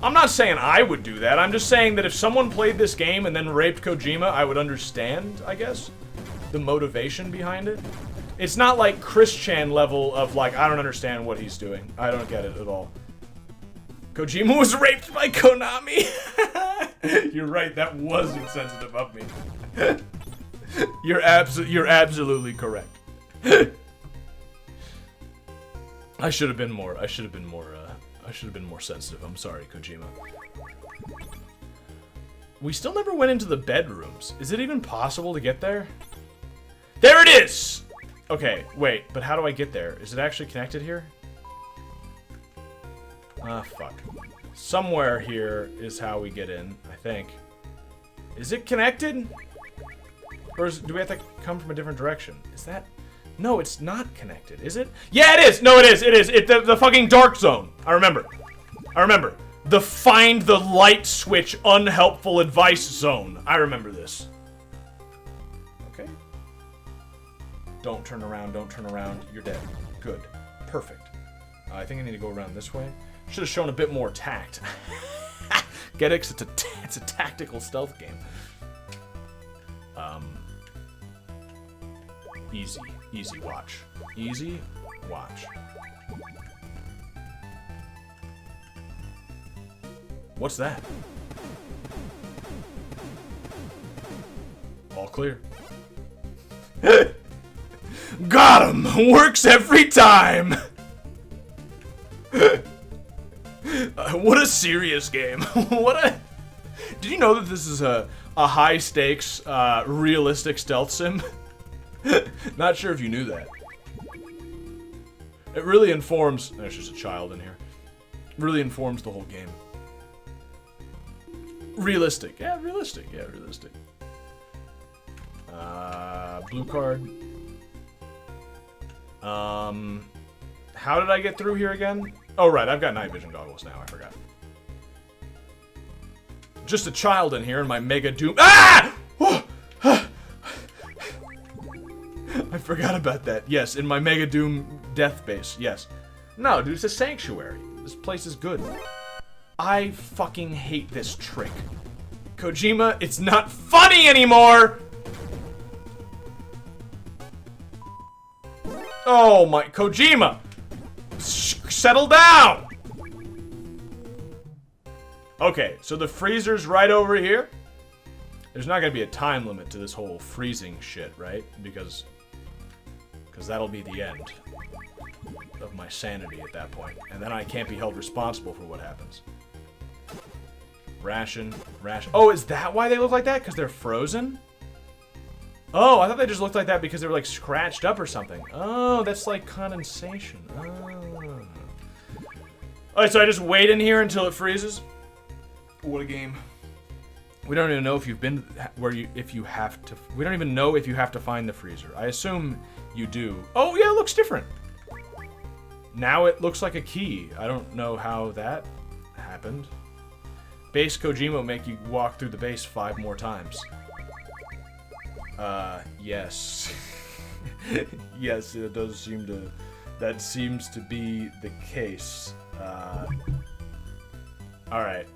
I'm not saying I would do that. I'm just saying that if someone played this game and then raped Kojima, I would understand, I guess. the motivation behind it. It's not like Chris Chan level of like, I don't understand what he's doing. I don't get it at all. Kojima was raped by Konami. You're right, that was insensitive of me. You're absolutely correct. I should have been more sensitive. I'm sorry, Kojima. We still never went into the bedrooms. Is it even possible to get there? There it is! Okay, wait, but how do I get there? Is it actually connected here? Ah, fuck. Somewhere here is how we get in, I think. Is it connected? Or do we have to come from a different direction? Is that... No, it's not connected, is it? Yeah, it is! No, it is, it is! It's the fucking dark zone. I remember. The find the light switch unhelpful advice zone. I remember this. Okay. Don't turn around, don't turn around. You're dead. Good. Perfect. I think I need to go around this way. Should have shown a bit more tact. Get it? It's a tactical stealth game. Easy watch. Easy watch. What's that? All clear. Got him! Works every time! What a serious game. Did you know that this is a high stakes, realistic stealth sim? Not sure if you knew that. It really informs... There's just a child in here. Really informs the whole game. Realistic. Yeah, realistic. Yeah, realistic. Blue card. How did I get through here again? Oh, right, I've got night vision goggles now. I forgot. Just a child in here in my Mega Doom. Ah! I forgot about that. Yes, in my Mega Doom death base. Yes. No, dude, it's a sanctuary. This place is good. I fucking hate this trick. Kojima, it's not funny anymore! Oh my... Kojima! Settle down! Okay, so the freezer's right over here. There's not gonna be a time limit to this whole freezing shit, right? Because that'll be the end of my sanity at that point. And then I can't be held responsible for what happens. Ration. Oh, is that why they look like that? Because they're frozen? Oh, I thought they just looked like that because they were like scratched up or something. Oh, that's like condensation. Oh. Alright, so I just wait in here until it freezes? What a game. We don't even know if you've been we don't even know if you have to find the freezer. I assume you do. Oh yeah, it looks different. Now it looks like a key. I don't know how that happened. Base Kojima will make you walk through the base 5 more times. Yes. Yes, it does seem to... That seems to be the case. Alright.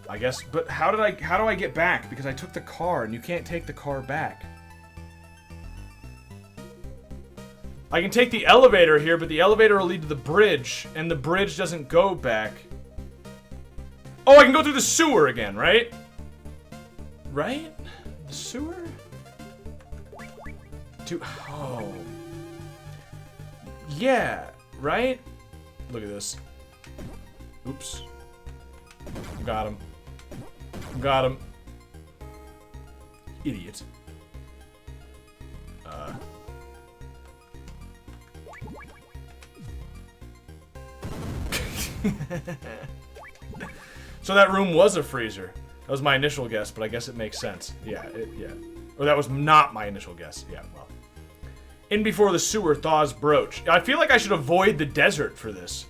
I guess, but how do I get back? Because I took the car, and you can't take the car back. I can take the elevator here, but the elevator will lead to the bridge, and the bridge doesn't go back. Oh, I can go through the sewer again, right? Right? The sewer? Oh. Yeah, right? Look at this. Oops. Got him. Got him. Idiot. So that room was a freezer. That was my initial guess, but I guess it makes sense. Yeah, yeah. Or that was not my initial guess. Yeah, well. In before the sewer thaws broach. I feel like I should avoid the desert for this.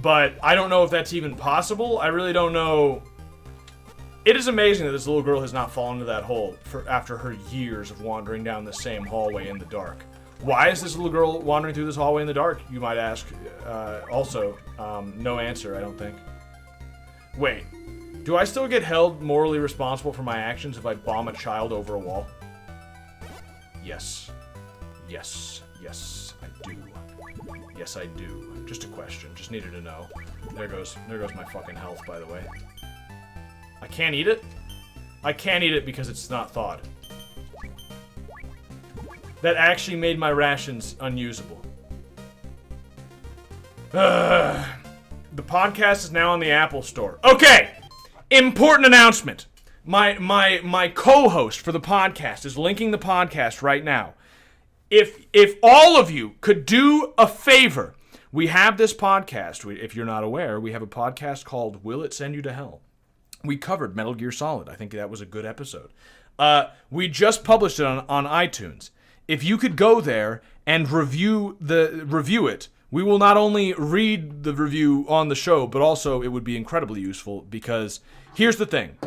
But I don't know if that's even possible. I really don't know. It is amazing that this little girl has not fallen into that hole after her years of wandering down the same hallway in the dark. Why is this little girl wandering through this hallway in the dark, you might ask? Also, no answer, I don't think. Wait, do I still get held morally responsible for my actions if I bomb a child over a wall? Yes. Yes. Yes, I do. Yes, I do. Just a question. Just needed to know. There goes my fucking health, by the way. I can't eat it? I can't eat it because it's not thawed. That actually made my rations unusable. The podcast is now on the Apple Store. Okay! Important announcement. My co-host for the podcast is linking the podcast right now. If all of you could do a favor, we have this podcast. If you're not aware, we have a podcast called Will It Send You to Hell? We covered Metal Gear Solid. I think that was a good episode. We just published it on iTunes. If you could go there and review it, we will not only read the review on the show, but also it would be incredibly useful because here's the thing.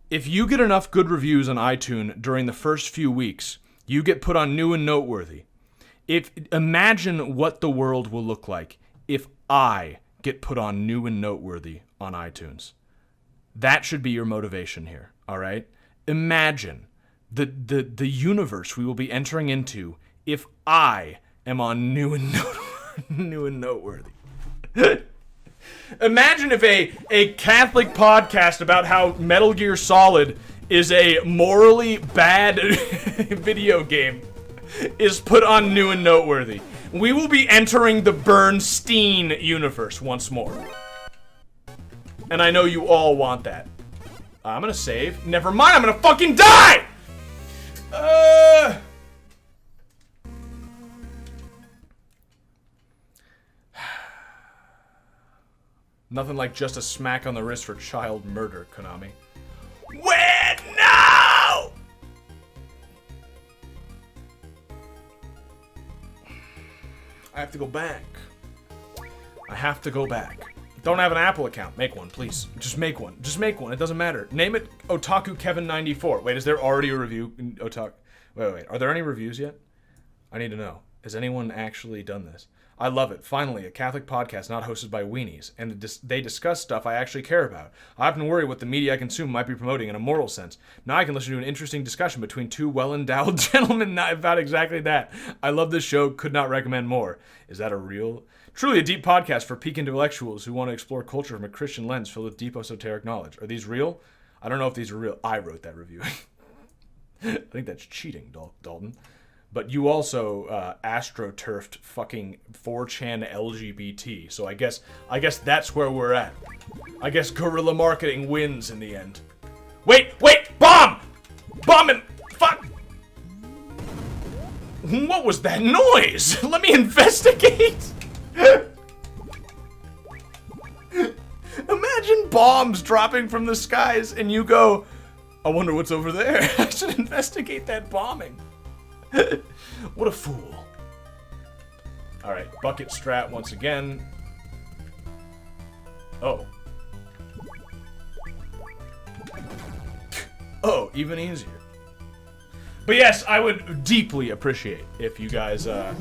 If you get enough good reviews on iTunes during the first few weeks, you get put on New and Noteworthy. Imagine what the world will look like if I get put on New and Noteworthy on iTunes. That should be your motivation here, all right? Imagine the universe we will be entering into if I am on New and Noteworthy. Imagine if a Catholic podcast about how Metal Gear Solid is a morally bad video game is put on New and Noteworthy. We will be entering the Bernstein universe once more. And I know you all want that. I'm gonna save. Never mind, I'm gonna fucking die! Nothing like just a smack on the wrist for child murder, Konami. Wait, no! I have to go back. I have to go back. Don't have an Apple account. Make one, please. Just make one. Just make one. It doesn't matter. Name it Otaku Kevin 94. Wait, is there already a review in Otaku? Wait. Are there any reviews yet? I need to know. Has anyone actually done this? I love it. Finally, a Catholic podcast not hosted by weenies, and they discuss stuff I actually care about. I often worry what the media I consume might be promoting in a moral sense. Now I can listen to an interesting discussion between two well-endowed gentlemen about exactly that. I love this show. Could not recommend more. Is that a real... Truly a deep podcast for peak intellectuals who want to explore culture from a Christian lens filled with deep esoteric knowledge. Are these real? I don't know if these are real. I wrote that review. I think that's cheating, Dalton. But you also astroturfed fucking 4chan LGBT, so I guess that's where we're at. I guess guerrilla marketing wins in the end. Wait! Bomb! Bomb! Fuck! What was that noise? Let me investigate! Imagine bombs dropping from the skies and you go, I wonder what's over there. I should investigate that bombing. What a fool. Alright, bucket strat once again. Oh. Oh, even easier. But yes, I would deeply appreciate if you guys, are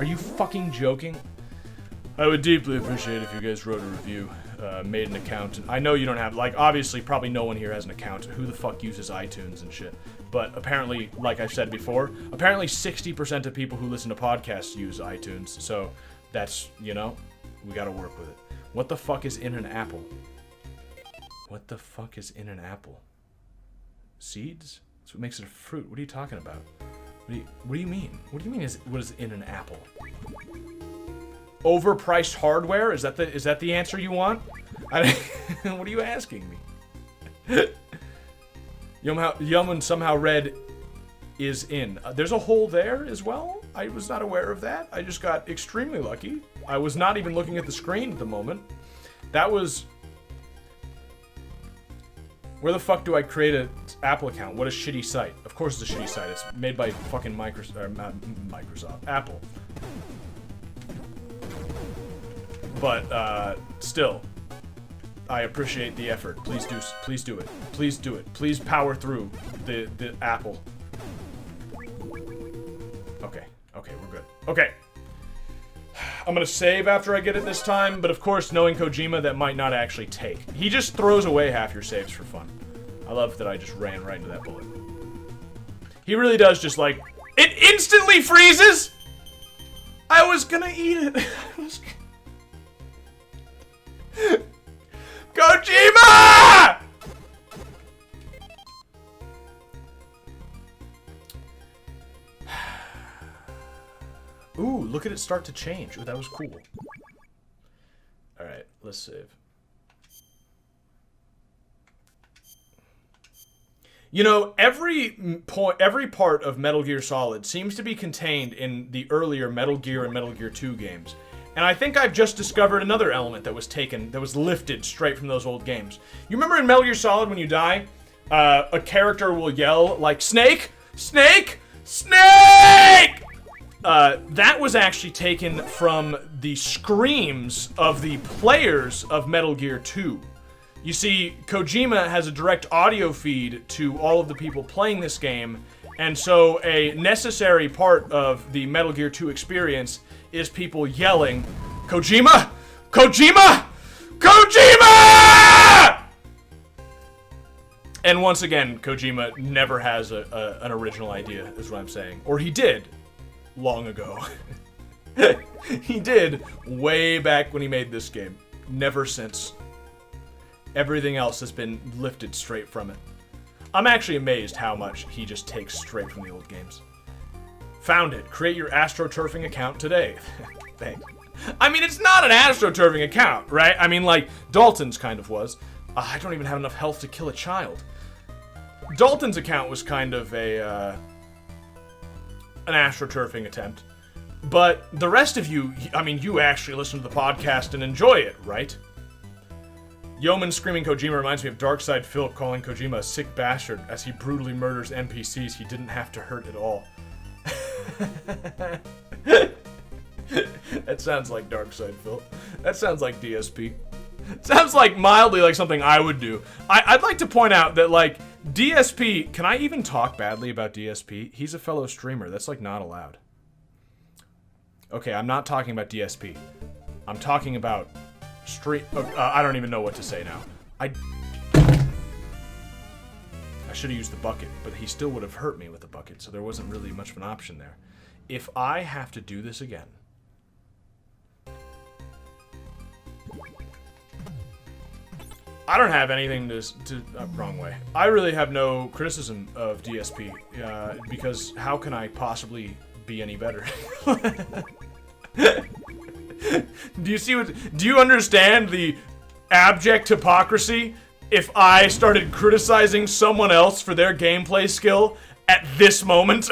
you fucking joking? I would deeply appreciate if you guys wrote a review, made an account. I know you don't have, like, obviously, probably no one here has an account. Who the fuck uses iTunes and shit? But apparently, like I've said before, apparently 60% of people who listen to podcasts use iTunes. So that's, you know, we gotta work with it. What the fuck is in an apple? What the fuck is in an apple? Seeds? That's what makes it a fruit. What are you talking about? What do you mean? What do you mean what is in an apple? Overpriced hardware? Is that the answer you want? What are you asking me? Yum and somehow red is in. There's a hole there as well? I was not aware of that. I just got extremely lucky. I was not even looking at the screen at the moment. That was... Where the fuck do I create an Apple account? What a shitty site. Of course it's a shitty site. It's made by fucking Microsoft. Apple. But, still. I appreciate the effort. Please do it. Please do it. Please power through the Apple. Okay, we're good. Okay. I'm gonna save after I get it this time, but of course, knowing Kojima, that might not actually take. He just throws away half your saves for fun. I love that I just ran right into that bullet. He really does just like, It instantly freezes? I was gonna eat it. Kojima! Ooh, look at it start to change. Ooh, that was cool. Alright, let's save. You know, every part of Metal Gear Solid seems to be contained in the earlier Metal Gear and Metal Gear 2 games. And I think I've just discovered another element that was lifted straight from those old games. You remember in Metal Gear Solid when you die, a character will yell like, "Snake! Snake! Snake!" That was actually taken from the screams of the players of Metal Gear 2. You see, Kojima has a direct audio feed to all of the people playing this game, and so a necessary part of the Metal Gear 2 experience is people yelling, "Kojima! Kojima! Kojima!" And once again, Kojima never has an original idea, is what I'm saying. Or he did, long ago. He did, way back when he made this game. Never since. Everything else has been lifted straight from it. I'm actually amazed how much he just takes straight from the old games. Found it. Create your AstroTurfing account today. Thanks. I mean, it's not an AstroTurfing account, right? I mean, like, Dalton's kind of was. I don't even have enough health to kill a child. Dalton's account was kind of an AstroTurfing attempt. But the rest of you, I mean, you actually listen to the podcast and enjoy it, right? Yeoman screaming Kojima reminds me of Darkside Phil calling Kojima a sick bastard as he brutally murders NPCs he didn't have to hurt at all. That sounds like Darkside Phil. That sounds like DSP. Sounds like mildly like something I would do. I'd like to point out that, like, DSP... Can I even talk badly about DSP? He's a fellow streamer. That's, like, not allowed. Okay, I'm not talking about DSP. I'm talking about... I don't even know what to say now. I should have used the bucket, but he still would have hurt me with the bucket, so there wasn't really much of an option there. If I have to do this again... I don't have anything to wrong way. I really have no criticism of DSP, because how can I possibly be any better? Do you understand the abject hypocrisy if I started criticizing someone else for their gameplay skill at this moment?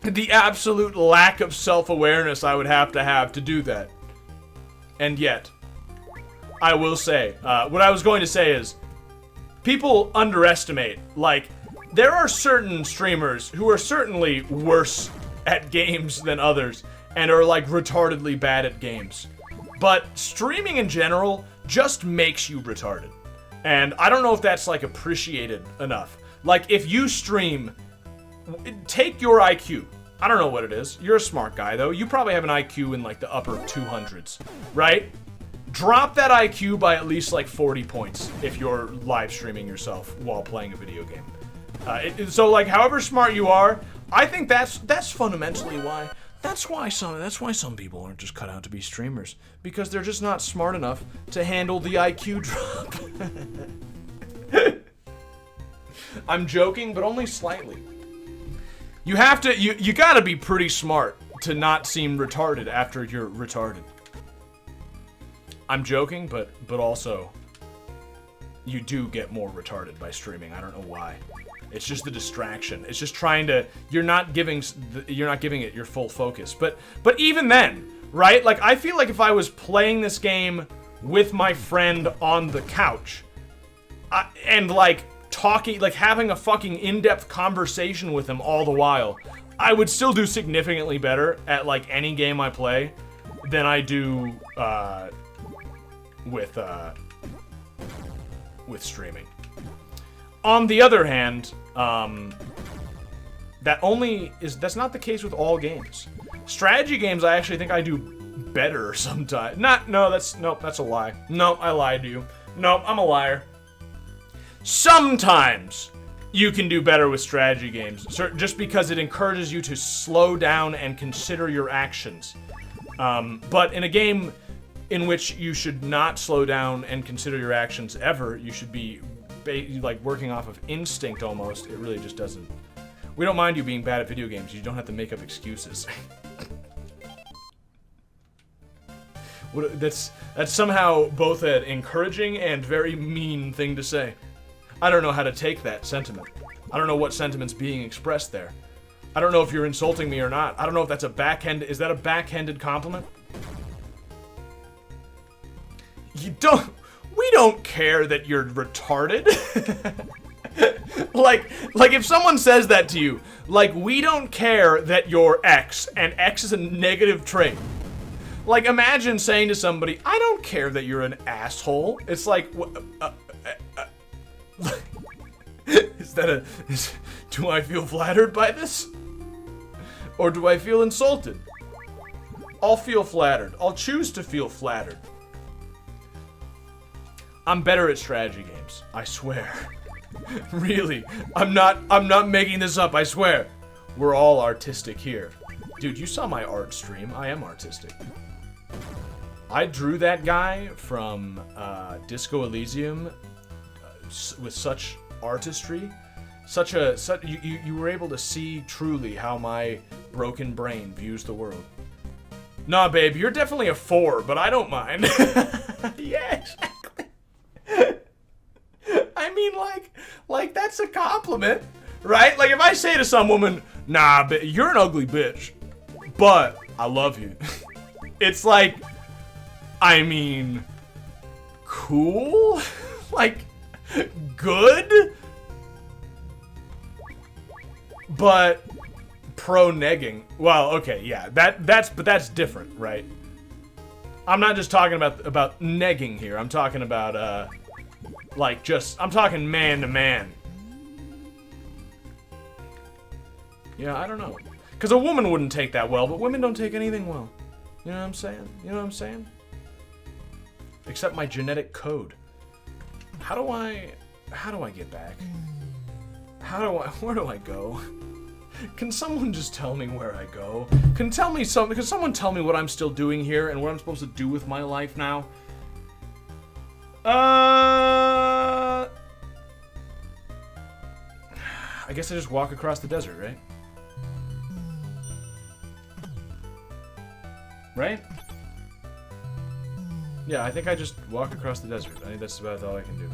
The absolute lack of self-awareness I would have to do that. And yet, I will say, what I was going to say is, people underestimate, like, there are certain streamers who are certainly worse at games than others, and are, like, retardedly bad at games. But streaming in general just makes you retarded. And I don't know if that's, like, appreciated enough. Like, if you stream, take your IQ. I don't know what it is. You're a smart guy, though. You probably have an IQ in, like, the upper 200s, right? Drop that IQ by at least, like, 40 points if you're live streaming yourself while playing a video game. So, like, however smart you are, I think that's fundamentally why. That's why some people aren't just cut out to be streamers, because they're just not smart enough to handle the IQ drop. I'm joking, but only slightly. You have to, you gotta be pretty smart to not seem retarded after you're retarded. I'm joking, but also, you do get more retarded by streaming. I don't know why. It's just the distraction. It's just trying to, you're not giving it your full focus. But even then, right? Like, I feel like if I was playing this game with my friend on the couch, and, like, talking, like, having a fucking in-depth conversation with him all the while, I would still do significantly better at, like, any game I play than I do, with streaming. On the other hand, that's not the case with all games. Strategy games, I actually think I do better sometimes. That's a lie. No, I lied to you. No, I'm a liar. sometimes you can do better with strategy games, just because it encourages you to slow down and consider your actions. But in a game in which you should not slow down and consider your actions ever, you should be like working off of instinct almost. It really just doesn't. We don't mind you being bad at video games. You don't have to make up excuses. That's somehow both an encouraging and very mean thing to say. I don't know how to take that sentiment. I don't know what sentiment's being expressed there. I don't know if you're insulting me or not. I don't know if that's a is that a backhanded compliment? We don't care that you're retarded. like if someone says that to you, like, we don't care that you're X, and X is a negative trait. Like, imagine saying to somebody, I don't care that you're an asshole. It's like, do I feel flattered by this? Or do I feel insulted? I'll feel flattered. I'll choose to feel flattered. I'm better at strategy games, I swear. Really, I'm not making this up, I swear. We're all artistic here. Dude, you saw my art stream. I am artistic. I drew that guy from Disco Elysium with such artistry. You were able to see truly how my broken brain views the world. Nah, babe, you're definitely a 4, but I don't mind. Yeah, exactly. I mean, like that's a compliment, right? Like, if I say to some woman, nah, you're an ugly bitch, but I love you. It's like, I mean, cool? Like, good? But pro-negging. Well, okay, yeah, that's different, right? I'm not just talking about negging here. I'm talking about, I'm talking man to man. Yeah, I don't know. Because a woman wouldn't take that well, but women don't take anything well. You know what I'm saying? You know what I'm saying? Except my genetic code. How do I get back? Where do I go? Can someone just tell me where I go? Can someone tell me what I'm still doing here and what I'm supposed to do with my life now? I guess I just walk across the desert, right? Right? Yeah, I think I just walk across the desert. I think that's about all I can do.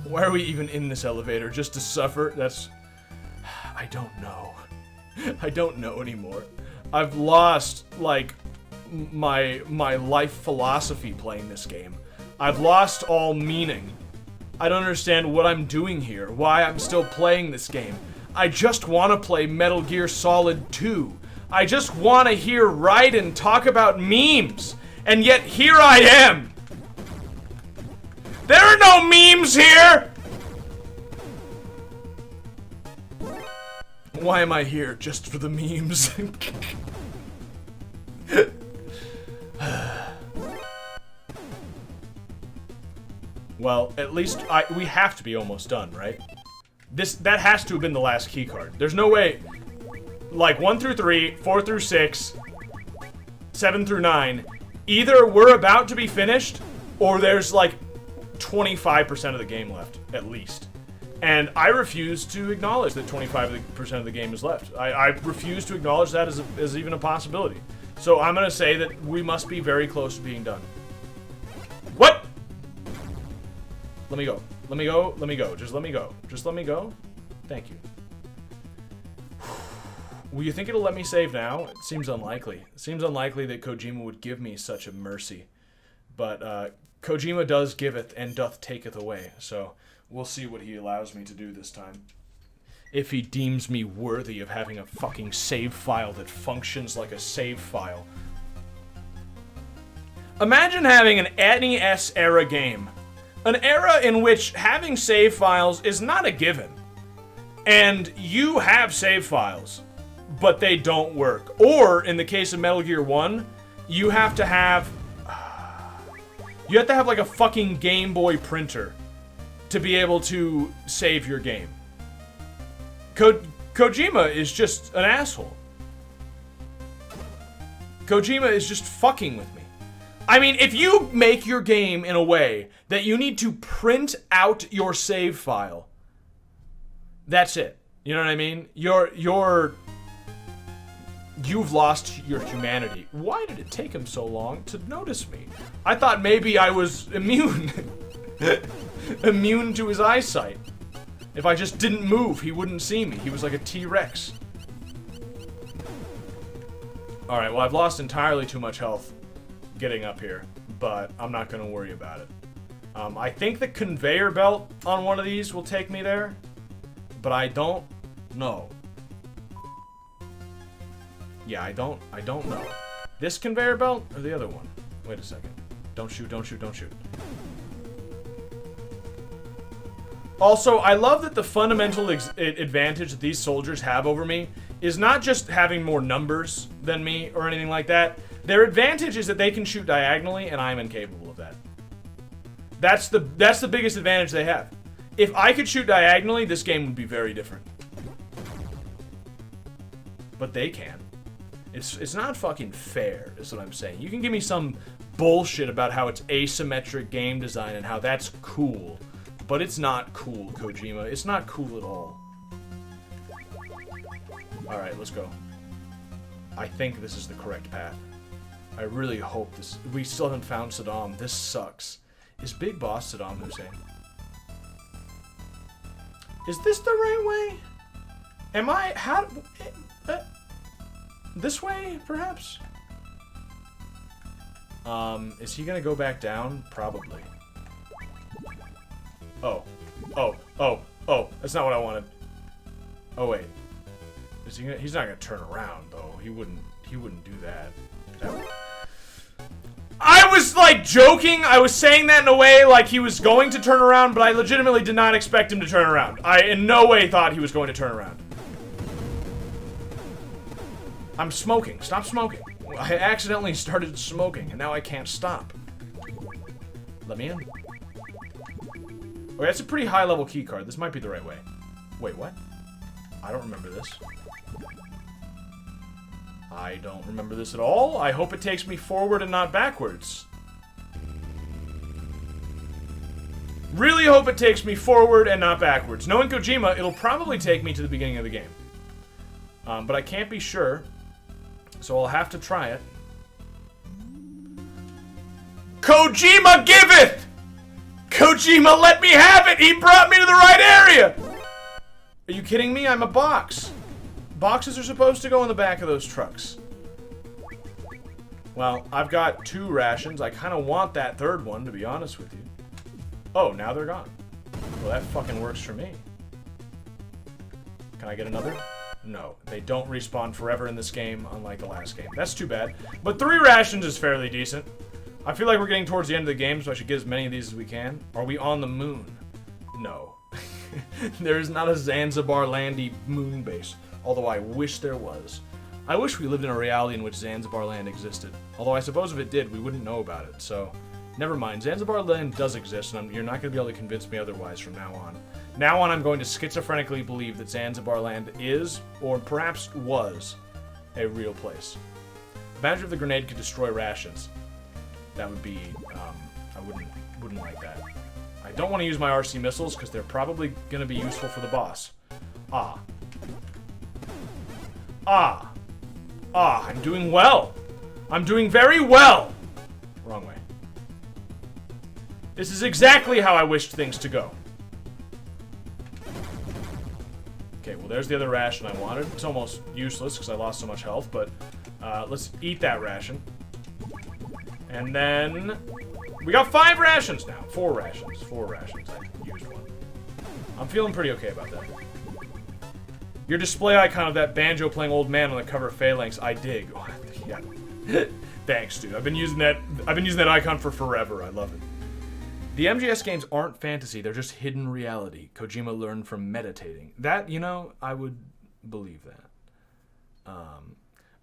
Why are we even in this elevator? Just to suffer? I don't know. I don't know anymore. I've lost, like, my life philosophy playing this game. I've lost all meaning. I don't understand what I'm doing here, why I'm still playing this game. I just want to play Metal Gear Solid 2. I just want to hear Raiden talk about memes. And yet here I am. There are no memes here! Why am I here? Just for the memes? Well, at least we have to be almost done, right? That has to have been the last key card. There's no way. Like 1 through 3, 4 through 6, 7 through 9. Either we're about to be finished, or there's like 25% of the game left, at least. And I refuse to acknowledge that 25% of the game is left. I refuse to acknowledge that as even a possibility. So I'm gonna say that we must be very close to being done. What? Let me go. Let me go. Let me go. Just let me go. Just let me go. Thank you. Will you think it'll let me save now? It seems unlikely. It seems unlikely that Kojima would give me such a mercy. But Kojima does giveth and doth taketh away. So we'll see what he allows me to do this time. If he deems me worthy of having a fucking save file that functions like a save file. Imagine having an NES era game. An era in which having save files is not a given. And you have save files, but they don't work. Or, in the case of Metal Gear 1, you have to have like a fucking Game Boy printer to be able to save your game. Kojima is just an asshole. Kojima is just fucking with me. I mean, if you make your game in a way that you need to print out your save file, that's it. You know what I mean? You've lost your humanity. Why did it take him so long to notice me? I thought maybe I was immune. Immune to his eyesight. If I just didn't move, he wouldn't see me. He was like a T-Rex. Alright, well, I've lost entirely too much health getting up here, but I'm not going to worry about it. I think the conveyor belt on one of these will take me there, but I don't know. Yeah, I don't know. This conveyor belt or the other one? Wait a second. Don't shoot, don't shoot, don't shoot. Also, I love that the fundamental advantage that these soldiers have over me is not just having more numbers than me or anything like that. Their advantage is that they can shoot diagonally, and I'm incapable of that. That's the biggest advantage they have. If I could shoot diagonally, this game would be very different. But they can. It's not fucking fair, is what I'm saying. You can give me some bullshit about how it's asymmetric game design and how that's cool. But it's not cool, Kojima. It's not cool at all. Alright, let's go. I think this is the correct path. I really hope this... We still haven't found Saddam. This sucks. Is Big Boss Saddam Hussein? Is this the right way? Am I... How... this way, perhaps? Is he gonna go back down? Probably. Oh. Oh. Oh. Oh. That's not what I wanted. Oh, wait. Is he gonna... He's not gonna turn around, though. He wouldn't do that. I was, like, joking. I was saying that in a way like he was going to turn around, but I legitimately did not expect him to turn around. I in no way thought he was going to turn around. I'm smoking. Stop smoking. I accidentally started smoking, and now I can't stop. Let me in. Okay, that's a pretty high-level key card. This might be the right way. Wait, what? I don't remember this. I don't remember this at all. I hope it takes me forward and not backwards. Really hope it takes me forward and not backwards. Knowing Kojima, it'll probably take me to the beginning of the game. But I can't be sure, so I'll have to try it. Kojima giveth! Kojima let me have it! He brought me to the right area! Are you kidding me? I'm a box. Boxes are supposed to go in the back of those trucks. Well, I've got 2 rations. I kind of want that third one, to be honest with you. Oh, now they're gone. Well, that fucking works for me. Can I get another? No. They don't respawn forever in this game, unlike the last game. That's too bad. But 3 rations is fairly decent. I feel like we're getting towards the end of the game, so I should get as many of these as we can. Are we on the moon? No. There is not a Zanzibar Landy moon base. Although I wish there was. I wish we lived in a reality in which Zanzibar Land existed. Although I suppose if it did, we wouldn't know about it, so... Never mind. Zanzibar Land does exist, and you're not going to be able to convince me otherwise from now on. Now on, I'm going to schizophrenically believe that Zanzibar Land is, or perhaps was, a real place. Imagine if the grenade could destroy rations. That would be... I wouldn't like that. I don't want to use my RC missiles, because they're probably going to be useful for the boss. Ah. Ah. Ah, I'm doing well. I'm doing very well. Wrong way. This is exactly how I wished things to go. Okay, well, there's the other ration I wanted. It's almost useless because I lost so much health, but let's eat that ration. And then... We got 5 rations now. 4 rations. 4 rations. I used 1. I'm feeling pretty okay about that. Your display icon of that banjo-playing old man on the cover of Phalanx, I dig. Oh, yeah. Thanks, dude. I've been using that icon for forever. I love it. The MGS games aren't fantasy, they're just hidden reality. Kojima learned from meditating. That, you know, I would believe that.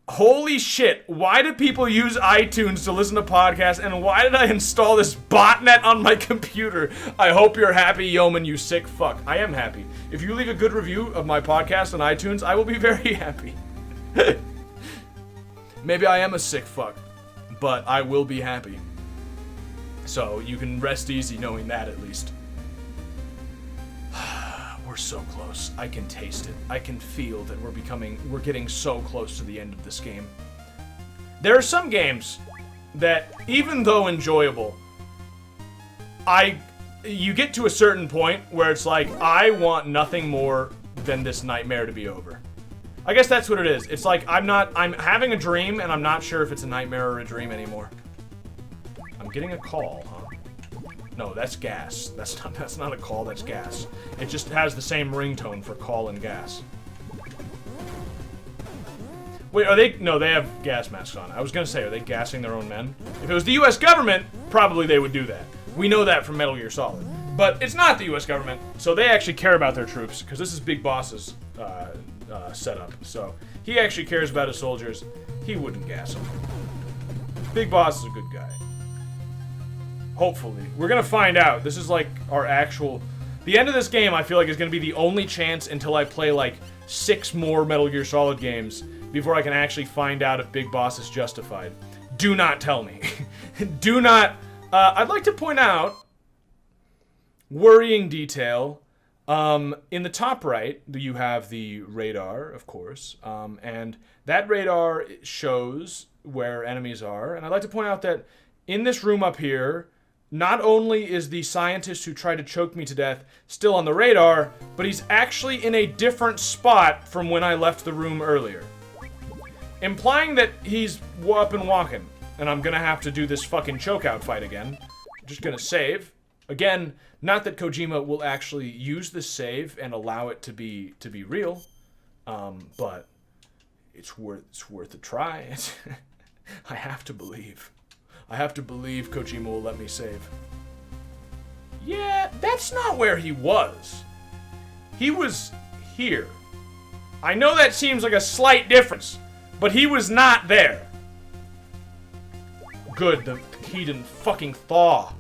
Holy shit, why do people use iTunes to listen to podcasts, and why did I install this botnet on my computer? I hope you're happy, Yeoman, you sick fuck. I am happy. If you leave a good review of my podcast on iTunes, I will be very happy. Maybe I am a sick fuck, but I will be happy. So you can rest easy knowing that at least. We're so close. I can taste it. I can feel that we're getting so close to the end of this game. There are some games that, even though enjoyable, you get to a certain point where it's like, I want nothing more than this nightmare to be over. I guess that's what it is. It's like, I'm having a dream, and I'm not sure if it's a nightmare or a dream anymore. I'm getting a call, huh? No, that's gas. That's not a call, that's gas. It just has the same ringtone for call and gas. Wait, are they? No, they have gas masks on. I was gonna say, are they gassing their own men? If it was the US government, probably they would do that. We know that from Metal Gear Solid. But it's not the US government, so they actually care about their troops, because this is Big Boss's setup. So, he actually cares about his soldiers. He wouldn't gas them. Big Boss is a good guy. Hopefully. We're gonna find out. This is like our actual... The end of this game, I feel like, is gonna be the only chance until I play like 6 more Metal Gear Solid games before I can actually find out if Big Boss is justified. Do not tell me. Do not... I'd like to point out... Worrying detail. In the top right, you have the radar, of course. And that radar shows where enemies are. And I'd like to point out that in this room up here... Not only is the scientist who tried to choke me to death still on the radar, but he's actually in a different spot from when I left the room earlier. Implying that he's up and walking, and I'm gonna have to do this fucking chokeout fight again. I'm just gonna save. Again, not that Kojima will actually use this save and allow it to be real, but it's worth a try. I have to believe. I have to believe Kojima will let me save. Yeah, that's not where he was. He was here. I know that seems like a slight difference, but he was not there. Good, the key didn't fucking thaw.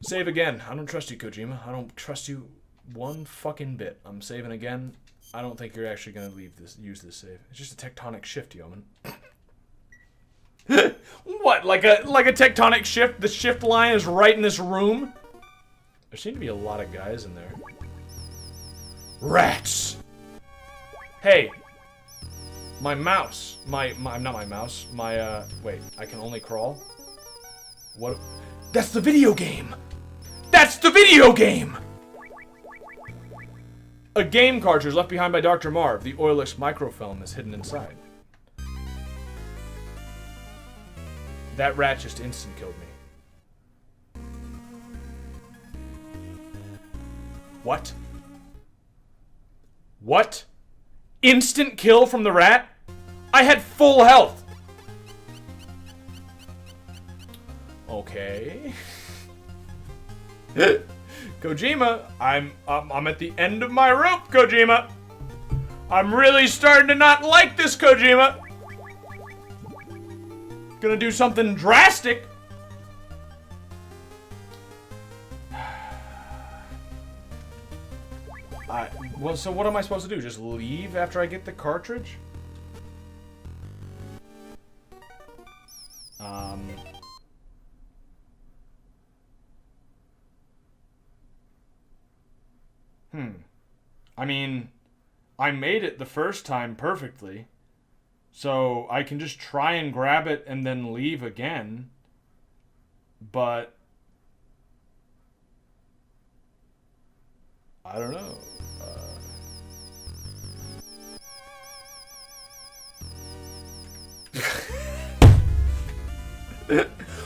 Save again. I don't trust you, Kojima. I don't trust you one fucking bit. I'm saving again. I don't think you're actually gonna use this save. It's just a tectonic shift, Yeoman. What, like a tectonic shift? The shift line is right in this room? There seem to be a lot of guys in there. Rats! Hey! My mouse. Not my mouse. Wait, I can only crawl? What? That's the video game! That's the video game! A game cartridge left behind by Dr. Marv. The Oilix microfilm is hidden inside. That rat just instant killed me. What? What? Instant kill from the rat? I had full health. Okay. Kojima, I'm at the end of my rope, Kojima. I'm really starting to not like this, Kojima. Gonna do something drastic. Well, so what am I supposed to do? Just leave after I get the cartridge? I mean, I made it the first time perfectly. So I can just try and grab it and then leave again. But I don't know.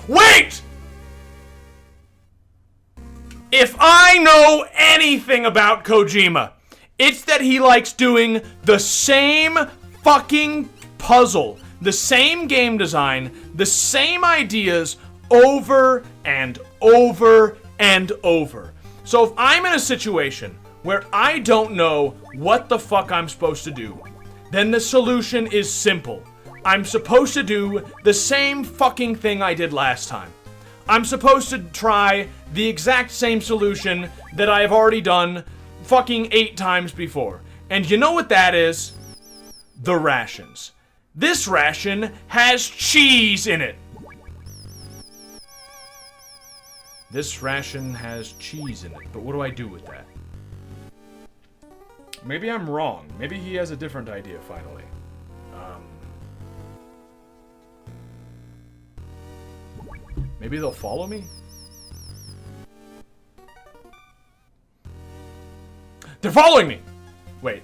Wait! If I know anything about Kojima, it's that he likes doing the same fucking puzzle, the same game design, the same ideas over and over and over. So if I'm in a situation where I don't know what the fuck I'm supposed to do, then the solution is simple. I'm supposed to do the same fucking thing I did last time. I'm supposed to try the exact same solution that I have already done fucking 8 times before. And you know what that is? The rations. This ration has cheese in it. This ration has cheese in it, but what do I do with that? Maybe I'm wrong. Maybe he has a different idea finally. Maybe they'll follow me? They're following me! Wait.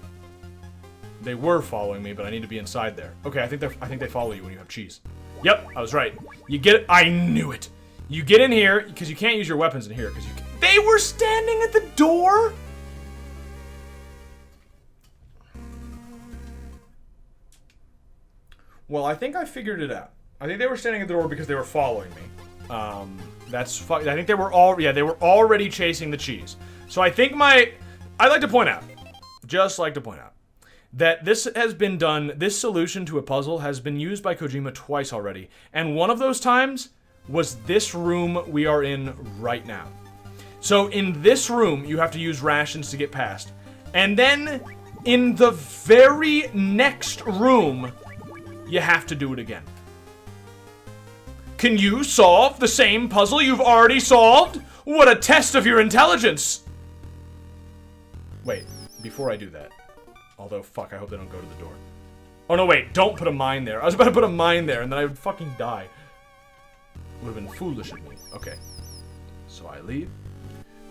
They were following me, but I need to be inside there. Okay, I think they follow you when you have cheese. Yep, I was right. You get it. I knew it. You get in here, because you can't use your weapons in here, because they were standing at the door? Well, I think I figured it out. I think they were standing at the door because they were following me. I think they were already chasing the cheese. So I think I'd like to point out, that this has been done, this solution to a puzzle has been used by Kojima twice already. And one of those times was this room we are in right now. So in this room, you have to use rations to get past. And then in the very next room, you have to do it again. Can you solve the same puzzle you've already solved? What a test of your intelligence! Wait, before I do that. Although, fuck, I hope they don't go to the door. Oh, no, wait, don't put a mine there. I was about to put a mine there, and then I would fucking die. Would have been foolish of me. Okay. So I leave,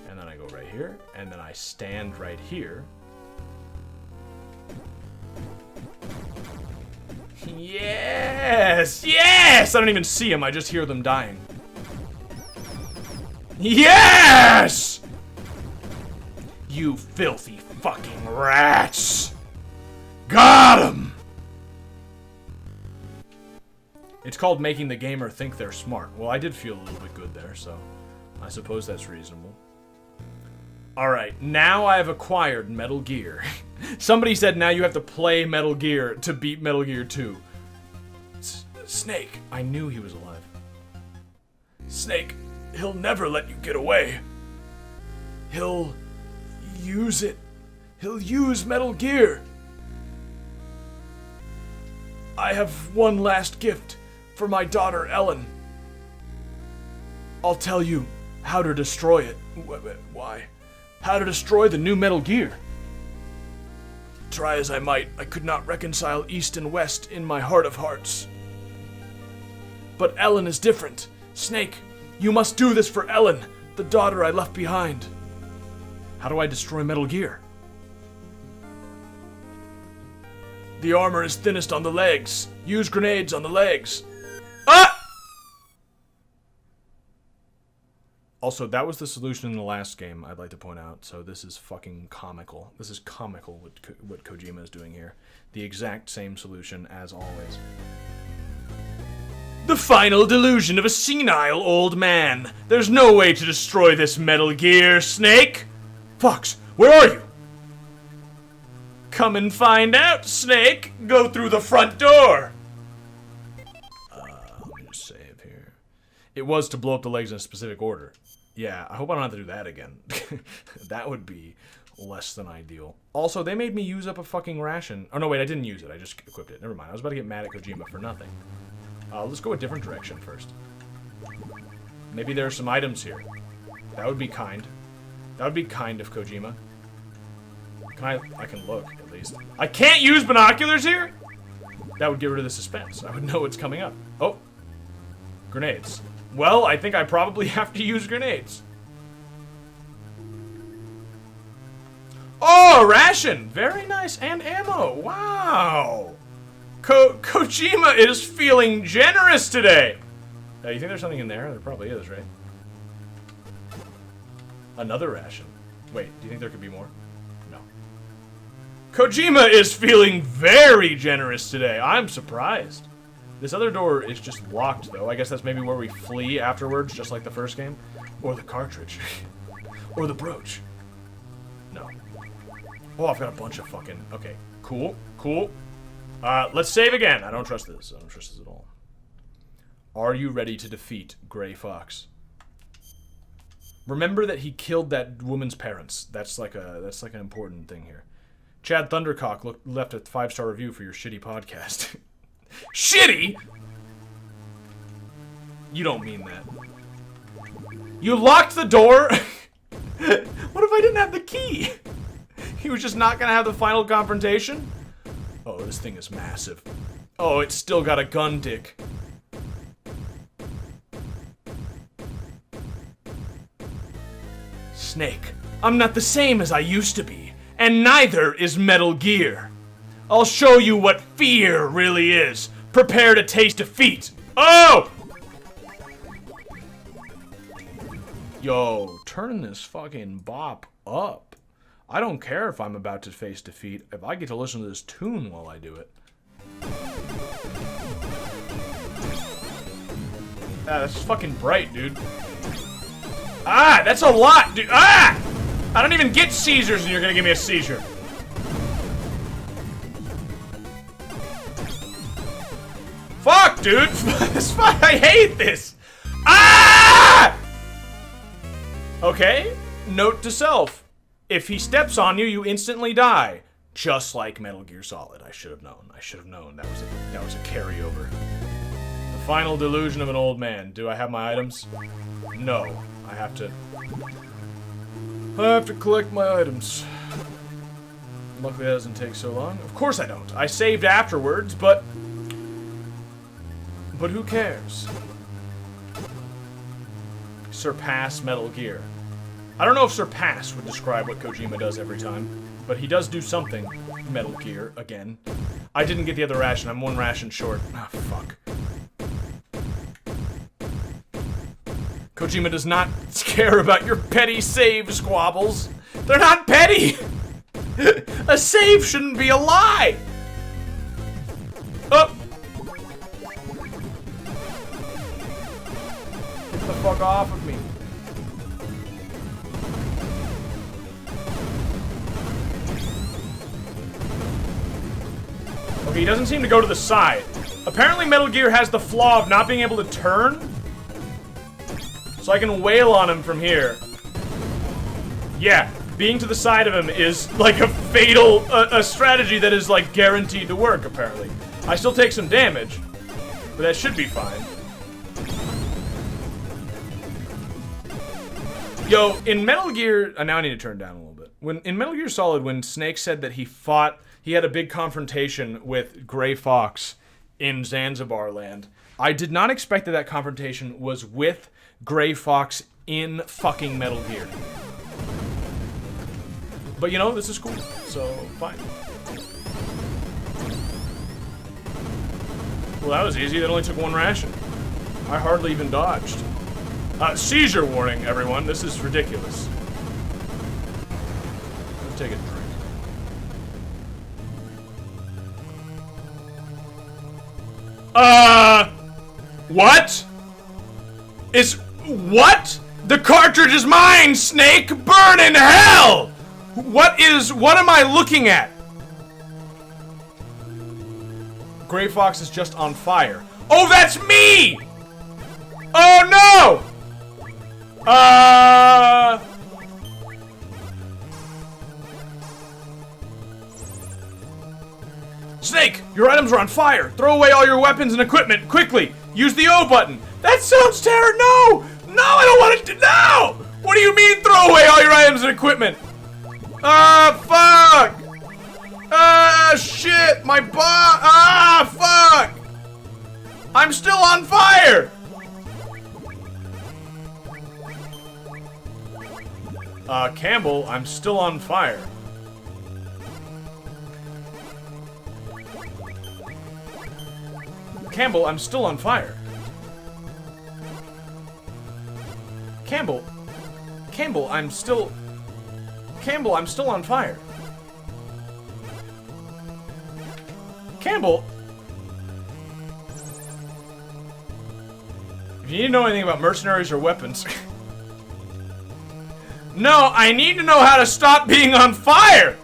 and then I go right here, and then I stand right here. Yes! Yes! I don't even see them, I just hear them dying. Yes! You filthy fucking rats! Got 'em! It's called making the gamer think they're smart. Well, I did feel a little bit good there, so I suppose that's reasonable. Alright, now I have acquired Metal Gear. Somebody said now you have to play Metal Gear to beat Metal Gear 2. Snake, I knew he was alive. Snake, he'll never let you get away. He'll use it. He'll use Metal Gear. I have one last gift for my daughter Ellen. I'll tell you how to destroy it. Why? How to destroy the new Metal Gear. Try as I might, I could not reconcile East and West in my heart of hearts. But Ellen is different. Snake, you must do this for Ellen, the daughter I left behind. How do I destroy Metal Gear? The armor is thinnest on the legs. Use grenades on the legs. Ah! Also, that was the solution in the last game, I'd like to point out, so this is fucking comical. This is comical what Kojima is doing here. The exact same solution as always. The final delusion of a senile old man. There's no way to destroy this Metal Gear, Snake! Fox, where are you? Come and find out, Snake! Go through the front door! Let me just save here. It was to blow up the legs in a specific order. Yeah, I hope I don't have to do that again. That would be less than ideal. Also, they made me use up a fucking ration. Oh, no, wait, I didn't use it. I just equipped it. Never mind. I was about to get mad at Kojima for nothing. Let's go a different direction first. Maybe there are some items here. That would be kind. That would be kind of Kojima. I can look, at least. I can't use binoculars here? That would get rid of the suspense. I would know what's coming up. Oh. Grenades. Well, I think I probably have to use grenades. Oh, ration! Very nice, and ammo. Wow! Kojima is feeling generous today! You think there's something in there? There probably is, right? Another ration. Wait, do you think there could be more? No. Kojima is feeling very generous today. I'm surprised. This other door is just locked, though. I guess that's maybe where we flee afterwards, just like the first game. Or the cartridge. Or the brooch. No. Oh, I've got a bunch of fucking... Okay. Cool. Cool. Let's save again. I don't trust this. I don't trust this at all. Are you ready to defeat Gray Fox? Remember that he killed that woman's parents. That's like an important thing here. Chad Thundercock left a 5-star review for your shitty podcast. Shitty? You don't mean that. You locked the door? What if I didn't have the key? He was just not gonna have the final confrontation? Oh, this thing is massive. Oh, it's still got a gun dick. Snake, I'm not the same as I used to be, and neither is Metal Gear. I'll show you what fear really is. Prepare to taste defeat. Oh! Yo, turn this fucking bop up. I don't care if I'm about to face defeat, if I get to listen to this tune while I do it. Ah, that's fucking bright, dude. Ah, that's a lot, dude. Ah! I don't even get seizures and you're gonna give me a seizure. Fuck, dude. I hate this. Ah! Okay. Note to self. If he steps on you, you instantly die. Just like Metal Gear Solid. I should have known. I should have known. That was a carryover. The final delusion of an old man. Do I have my items? No. I have to collect my items. Luckily that doesn't take so long. Of course I don't. I saved afterwards, but who cares? Surpass Metal Gear. I don't know if surpass would describe what Kojima does every time, but he does do something. Metal Gear, again. I didn't get the other ration. I'm one ration short. Ah, fuck. Kojima does not care about your petty save squabbles. They're not petty! A save shouldn't be a lie! Oh! Get the fuck off of me. Okay, he doesn't seem to go to the side. Apparently Metal Gear has the flaw of not being able to turn. So I can wail on him from here. Yeah, being to the side of him is like a fatal, a strategy that is like guaranteed to work, apparently. I still take some damage, but that should be fine. Yo, in Metal Gear, now I need to turn down a little bit. In Metal Gear Solid, when Snake said that he had a big confrontation with Gray Fox in Zanzibar Land, I did not expect that confrontation was with Gray Fox in fucking Metal Gear. But you know, this is cool, so fine. Well, that was easy. That only took one ration. I hardly even dodged. Seizure warning, everyone. This is ridiculous. Let's take a drink. What? What? The cartridge is mine, Snake! Burn in hell! What am I looking at? Gray Fox is just on fire. Oh, that's me! Oh, no! Snake, your items are on fire. Throw away all your weapons and equipment, quickly. Use the O button. That sounds terrible. No! No, I don't want to. No! What do you mean throw away all your items and equipment? Fuck! Shit! My fuck! I'm still on fire! Campbell, I'm still on fire. Campbell, I'm still on fire. Campbell, I'm still on fire. Campbell, if you need to know anything about mercenaries or weapons, no, I need to know how to stop being on fire.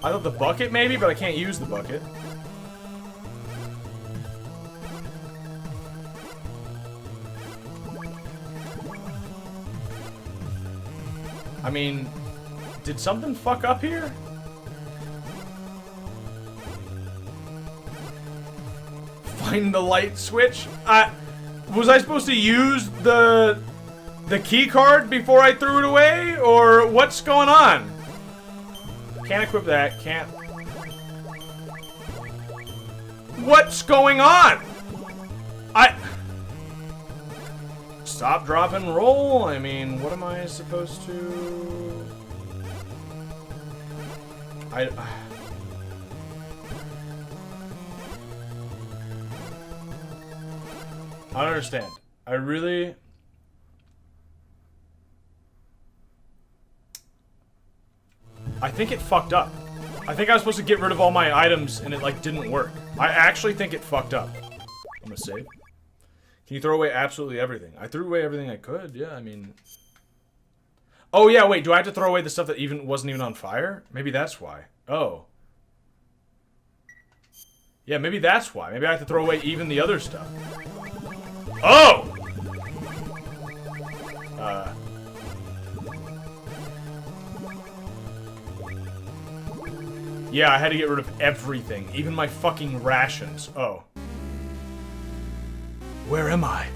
I thought the bucket maybe, but I can't use the bucket. I mean, did something fuck up here? Find the light switch? Was I supposed to use the key card before I threw it away? Or what's going on? Can't equip that, can't. What's going on? Stop, drop, and roll? I mean, what am I supposed to... I don't understand. I really... I think it fucked up. I think I was supposed to get rid of all my items and it, like, didn't work. I actually think it fucked up. I'm gonna save. Can you throw away absolutely everything? I threw away everything I could, yeah, I mean... Oh, yeah, wait, do I have to throw away the stuff that wasn't even on fire? Maybe that's why. Oh. Yeah, maybe that's why. Maybe I have to throw away even the other stuff. Oh! Yeah, I had to get rid of everything. Even my fucking rations. Oh. Where am I?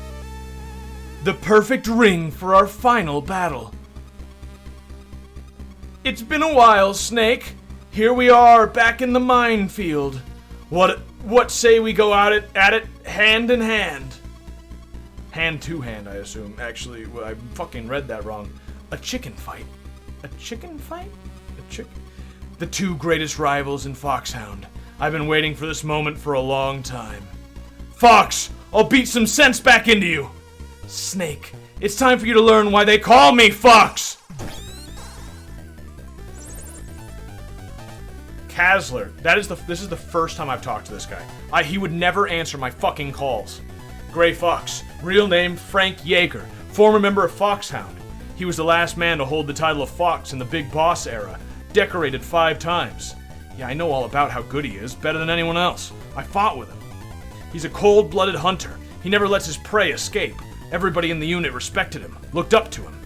The perfect ring for our final battle. It's been a while, Snake. Here we are, back in the minefield. What say we go out at it hand in hand? Hand to hand, I assume. Actually, well, I fucking read that wrong. A chicken fight. A chicken fight? A chicken? The two greatest rivals in Foxhound. I've been waiting for this moment for a long time. Fox, I'll beat some sense back into you. Snake, it's time for you to learn why they call me Fox. Kazler, this is the first time I've talked to this guy. He would never answer my fucking calls. Gray Fox, real name Frank Yeager, former member of Foxhound. He was the last man to hold the title of Fox in the Big Boss era, decorated 5 times. Yeah, I know all about how good he is, better than anyone else. I fought with him. He's a cold-blooded hunter. He never lets his prey escape. Everybody in the unit respected him, looked up to him.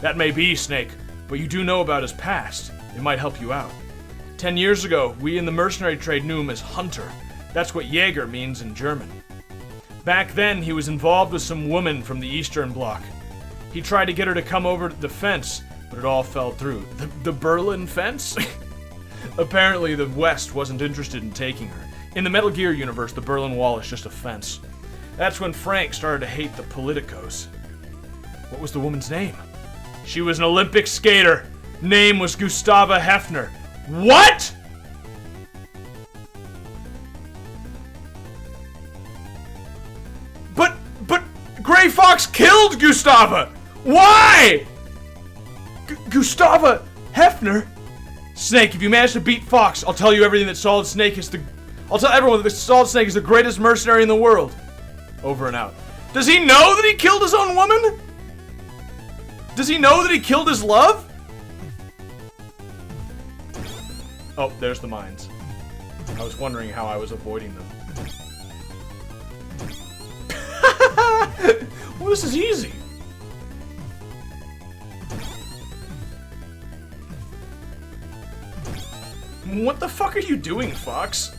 That may be, Snake, but you do know about his past. It might help you out. 10 years ago, we in the mercenary trade knew him as Hunter. That's what Jaeger means in German. Back then, he was involved with some woman from the Eastern Bloc. He tried to get her to come over the fence, but it all fell through. The Berlin fence? Apparently, the West wasn't interested in taking her. In the Metal Gear universe, the Berlin Wall is just a fence. That's when Frank started to hate the politicos. What was the woman's name? She was an Olympic skater. Name was Gustava Hefner. What?! But Gray Fox killed Gustava! Why?! Gustava Hefner? Snake, if you manage to beat Fox, I'll tell you everything that Solid Snake is I'll tell everyone that Solid Snake is the greatest mercenary in the world. Over and out. Does he know that he killed his own woman? Does he know that he killed his love? Oh, there's the mines. I was wondering how I was avoiding them. Well, this is easy. What the fuck are you doing, Fox?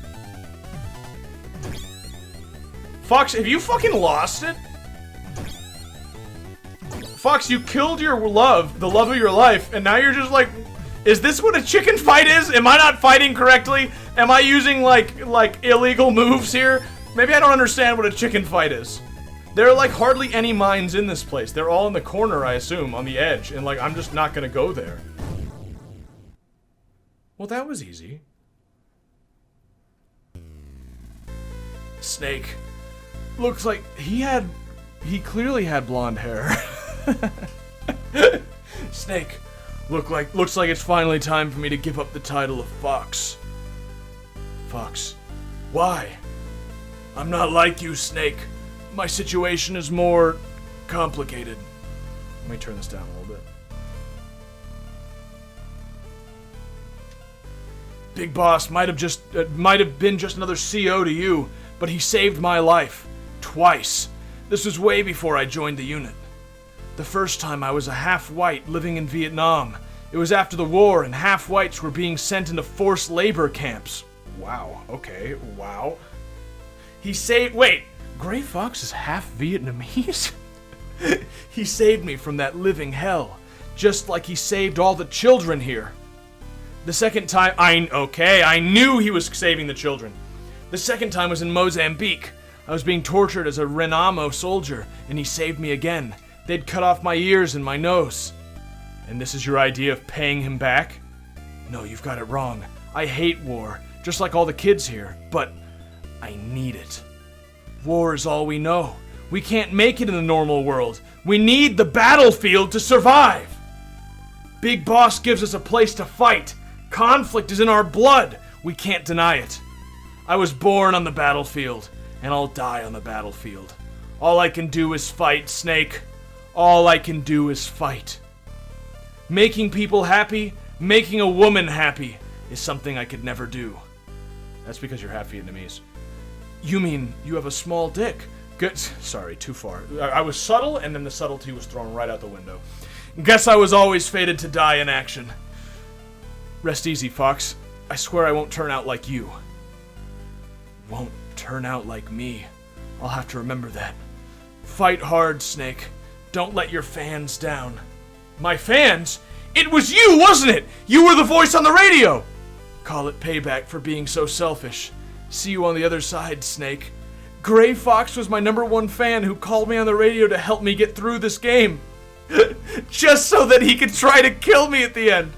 Fox, have you fucking lost it? Fox, you killed your love, the love of your life, and now you're just like... Is this what a chicken fight is? Am I not fighting correctly? Am I using, like illegal moves here? Maybe I don't understand what a chicken fight is. There are, like, hardly any mines in this place. They're all in the corner, I assume, on the edge, and, like, I'm just not gonna go there. Well, that was easy. Snake. Looks like he clearly had blonde hair. Snake. Looks like it's finally time for me to give up the title of Fox. Fox. Why? I'm not like you, Snake. My situation is more complicated. Let me turn this down a little bit. Big Boss might have been just another CO to you, but he saved my life. Twice. This was way before I joined the unit. The first time I was a half-white living in Vietnam. It was after the war and half-whites were being sent into forced labor camps. Wow, okay, wow. Wait, Gray Fox is half Vietnamese? He saved me from that living hell, just like he saved all the children here. The second time, I knew he was saving the children. The second time was in Mozambique. I was being tortured as a Renamo soldier, and he saved me again. They'd cut off my ears and my nose. And this is your idea of paying him back? No, you've got it wrong. I hate war, just like all the kids here, but I need it. War is all we know. We can't make it in the normal world. We need the battlefield to survive. Big Boss gives us a place to fight. Conflict is in our blood. We can't deny it. I was born on the battlefield, and I'll die on the battlefield. All I can do is fight, Snake. All I can do is fight. Making people happy, making a woman happy, is something I could never do. That's because you're half Vietnamese. You mean you have a small dick? Good. Sorry, too far. I was subtle, and then the subtlety was thrown right out the window. Guess I was always fated to die in action. Rest easy, Fox. I swear I won't turn out like you. Won't turn out like me. I'll have to remember that. Fight hard, Snake. Don't let your fans down. My fans? It was you, wasn't it? You were the voice on the radio! Call it payback for being so selfish. See you on the other side, Snake. Gray Fox was my #1 fan who called me on the radio to help me get through this game. Just so that he could try to kill me at the end.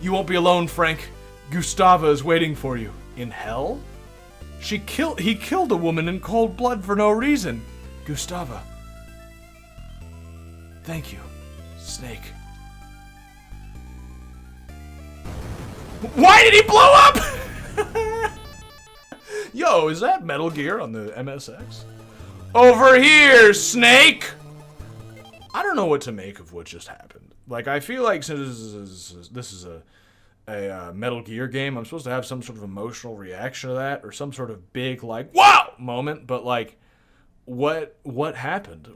You won't be alone, Frank. Gustava is waiting for you. In hell? He killed a woman in cold blood for no reason. Gustava. Thank you, Snake. Why did he blow up? Yo, is that Metal Gear on the MSX? Over here, Snake! I don't know what to make of what just happened. Like, I feel like since this is a Metal Gear game, I'm supposed to have some sort of emotional reaction to that, or some sort of big, like, wow moment, but, like, what happened?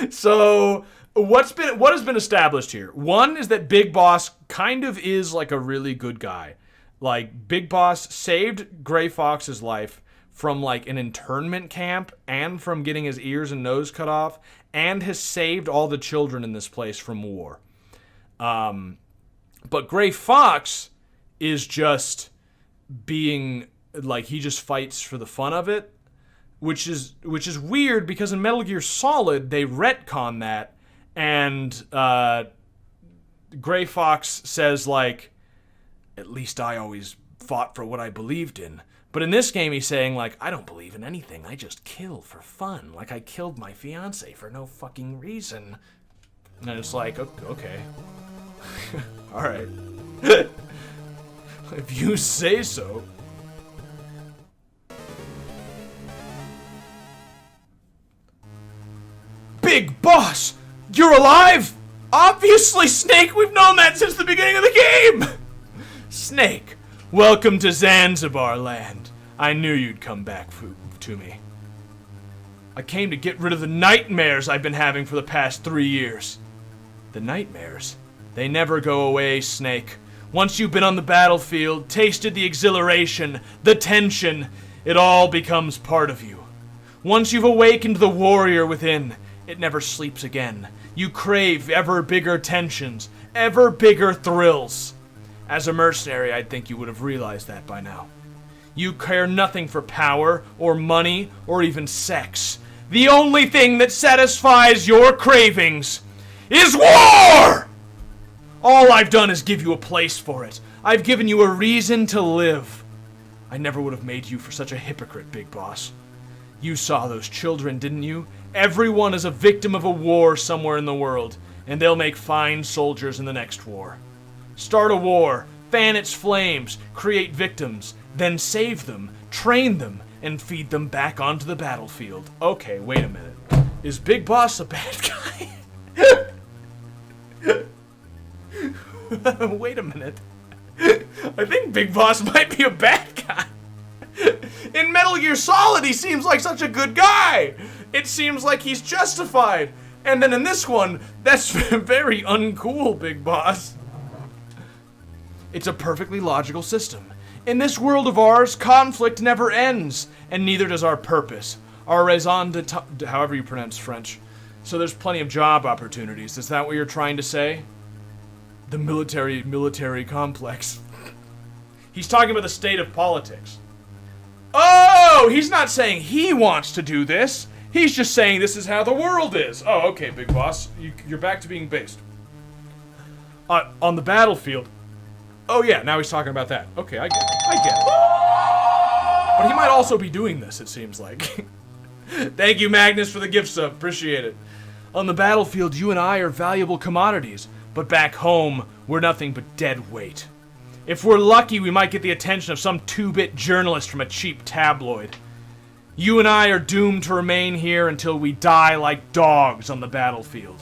So, what has been established here? One is that Big Boss kind of is, like, a really good guy. Like, Big Boss saved Gray Fox's life from, like, an internment camp and from getting his ears and nose cut off, and has saved all the children in this place from war. But Gray Fox is just being, like, he just fights for the fun of it, which is weird because in Metal Gear Solid, they retcon that, and Gray Fox says, like, at least I always fought for what I believed in. But in this game, he's saying, like, I don't believe in anything. I just kill for fun. Like, I killed my fiancé for no fucking reason. And it's like, okay. All right. If you say so. Big Boss! You're alive? Obviously, Snake! We've known that since the beginning of the game! Snake, welcome to Zanzibar Land. I knew you'd come back to me. I came to get rid of the nightmares I've been having for the past 3 years. The nightmares? They never go away, Snake. Once you've been on the battlefield, tasted the exhilaration, the tension, it all becomes part of you. Once you've awakened the warrior within, it never sleeps again. You crave ever bigger tensions, ever bigger thrills. As a mercenary, I'd think you would have realized that by now. You care nothing for power, or money, or even sex. The only thing that satisfies your cravings is war! All I've done is give you a place for it. I've given you a reason to live. I never would have made you for such a hypocrite, Big Boss. You saw those children, didn't you? Everyone is a victim of a war somewhere in the world, and they'll make fine soldiers in the next war. Start a war, fan its flames, create victims, then save them, train them, and feed them back onto the battlefield. Okay, wait a minute. Is Big Boss a bad guy? Wait a minute. I think Big Boss might be a bad guy. In Metal Gear Solid, he seems like such a good guy. It seems like he's justified. And then in this one, that's very uncool, Big Boss. It's a perfectly logical system. In this world of ours, conflict never ends, and neither does our purpose. Our raison d'etre, however you pronounce French. So there's plenty of job opportunities. Is that what you're trying to say? The military complex. He's talking about the state of politics. Oh, he's not saying he wants to do this. He's just saying this is how the world is. Oh, okay, Big Boss. You're back to being based. On the battlefield. Oh, yeah, now he's talking about that. Okay, I get it. But he might also be doing this, it seems like. Thank you, Magnus, for the gift sub. Appreciate it. On the battlefield, you and I are valuable commodities. But back home, we're nothing but dead weight. If we're lucky, we might get the attention of some 2-bit journalist from a cheap tabloid. You and I are doomed to remain here until we die like dogs on the battlefield.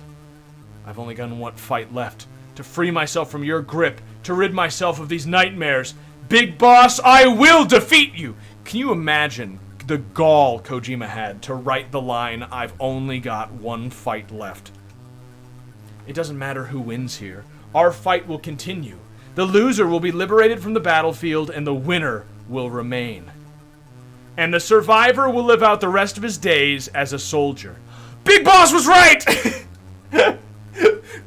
I've only got one fight left. To free myself from your grip. To rid myself of these nightmares. Big Boss, I will defeat you! Can you imagine the gall Kojima had to write the line, I've only got one fight left? It doesn't matter who wins here. Our fight will continue. The loser will be liberated from the battlefield, and the winner will remain. And the survivor will live out the rest of his days as a soldier. Big Boss was right!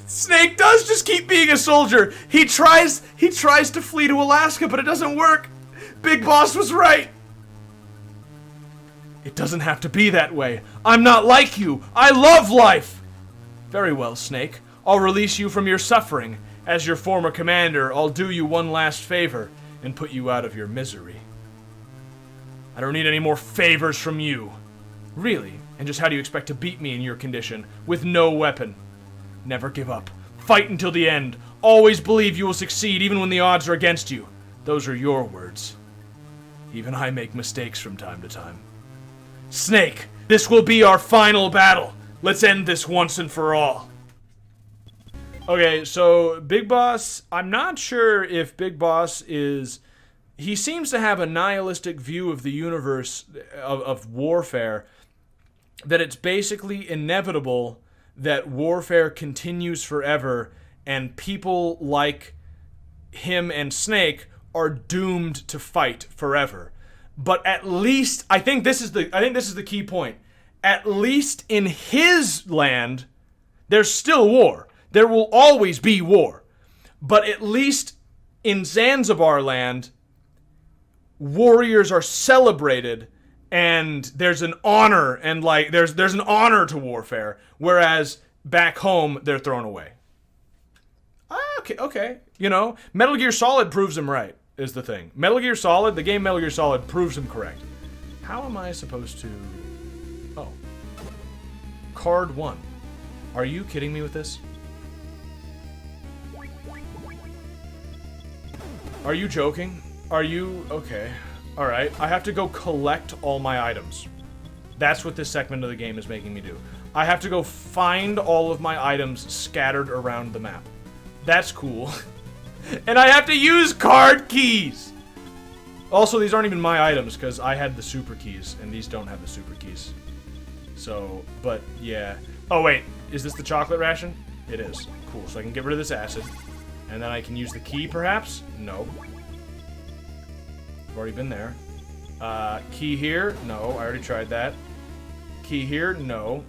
Snake does just keep being a soldier. He tries to flee to Alaska, but it doesn't work. Big Boss was right. It doesn't have to be that way. I'm not like you. I love life. Very well, Snake. I'll release you from your suffering. As your former commander, I'll do you one last favor and put you out of your misery. I don't need any more favors from you. Really? And just how do you expect to beat me in your condition? With no weapon. Never give up. Fight until the end. Always believe you will succeed even when the odds are against you. Those are your words. Even I make mistakes from time to time. Snake, this will be our final battle. Let's end this once and for all. Okay, so Big Boss, I'm not sure if Big Boss is... He seems to have a nihilistic view of the universe, of warfare, that it's basically inevitable that warfare continues forever, and people like him and Snake are doomed to fight forever. But at least, I think this is the key point. At least in his land, there's still war. There will always be war. But at least in Zanzibar Land, warriors are celebrated and there's an honor and like there's an honor to warfare, whereas back home they're thrown away. Okay. You know, Metal Gear Solid proves him right, is the thing. Metal Gear Solid, the game Metal Gear Solid proves him correct. How am I supposed to... Oh. Card 1. Are you kidding me with this? Are you joking? Are you... Okay. Alright. I have to go collect all my items. That's what this segment of the game is making me do. I have to go find all of my items scattered around the map. That's cool. And I have to use card keys! Also, these aren't even my items, because I had the super keys, and these don't have the super keys. So, but, yeah. Oh, wait. Is this the chocolate ration? It is. Cool. So I can get rid of this acid. And then I can use the key, perhaps? No. I've already been there. Key here? No, I already tried that. Key here? No.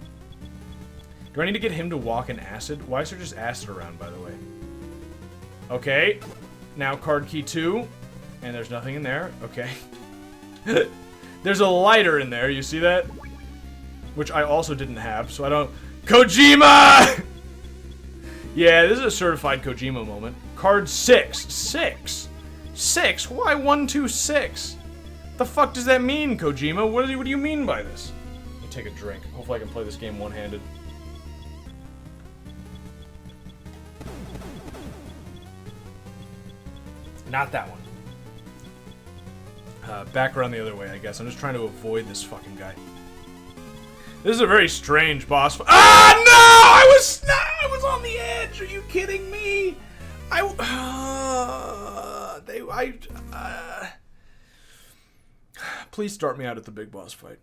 Do I need to get him to walk in acid? Why is there just acid around, by the way? Okay. Now card key 2. And there's nothing in there. Okay. There's a lighter in there, you see that? Which I also didn't have, so I don't... Kojima! Yeah, this is a certified Kojima moment. Card 6. 6? 6? Why 1, 2, 6? The fuck does that mean, Kojima? What do you mean by this? Let me take a drink. Hopefully I can play this game one-handed. Not that one. Back around the other way, I guess. I'm just trying to avoid this fucking guy. This is a very strange boss. Ah, no! I was on the edge. Are you kidding me? Please start me out at the big boss fight.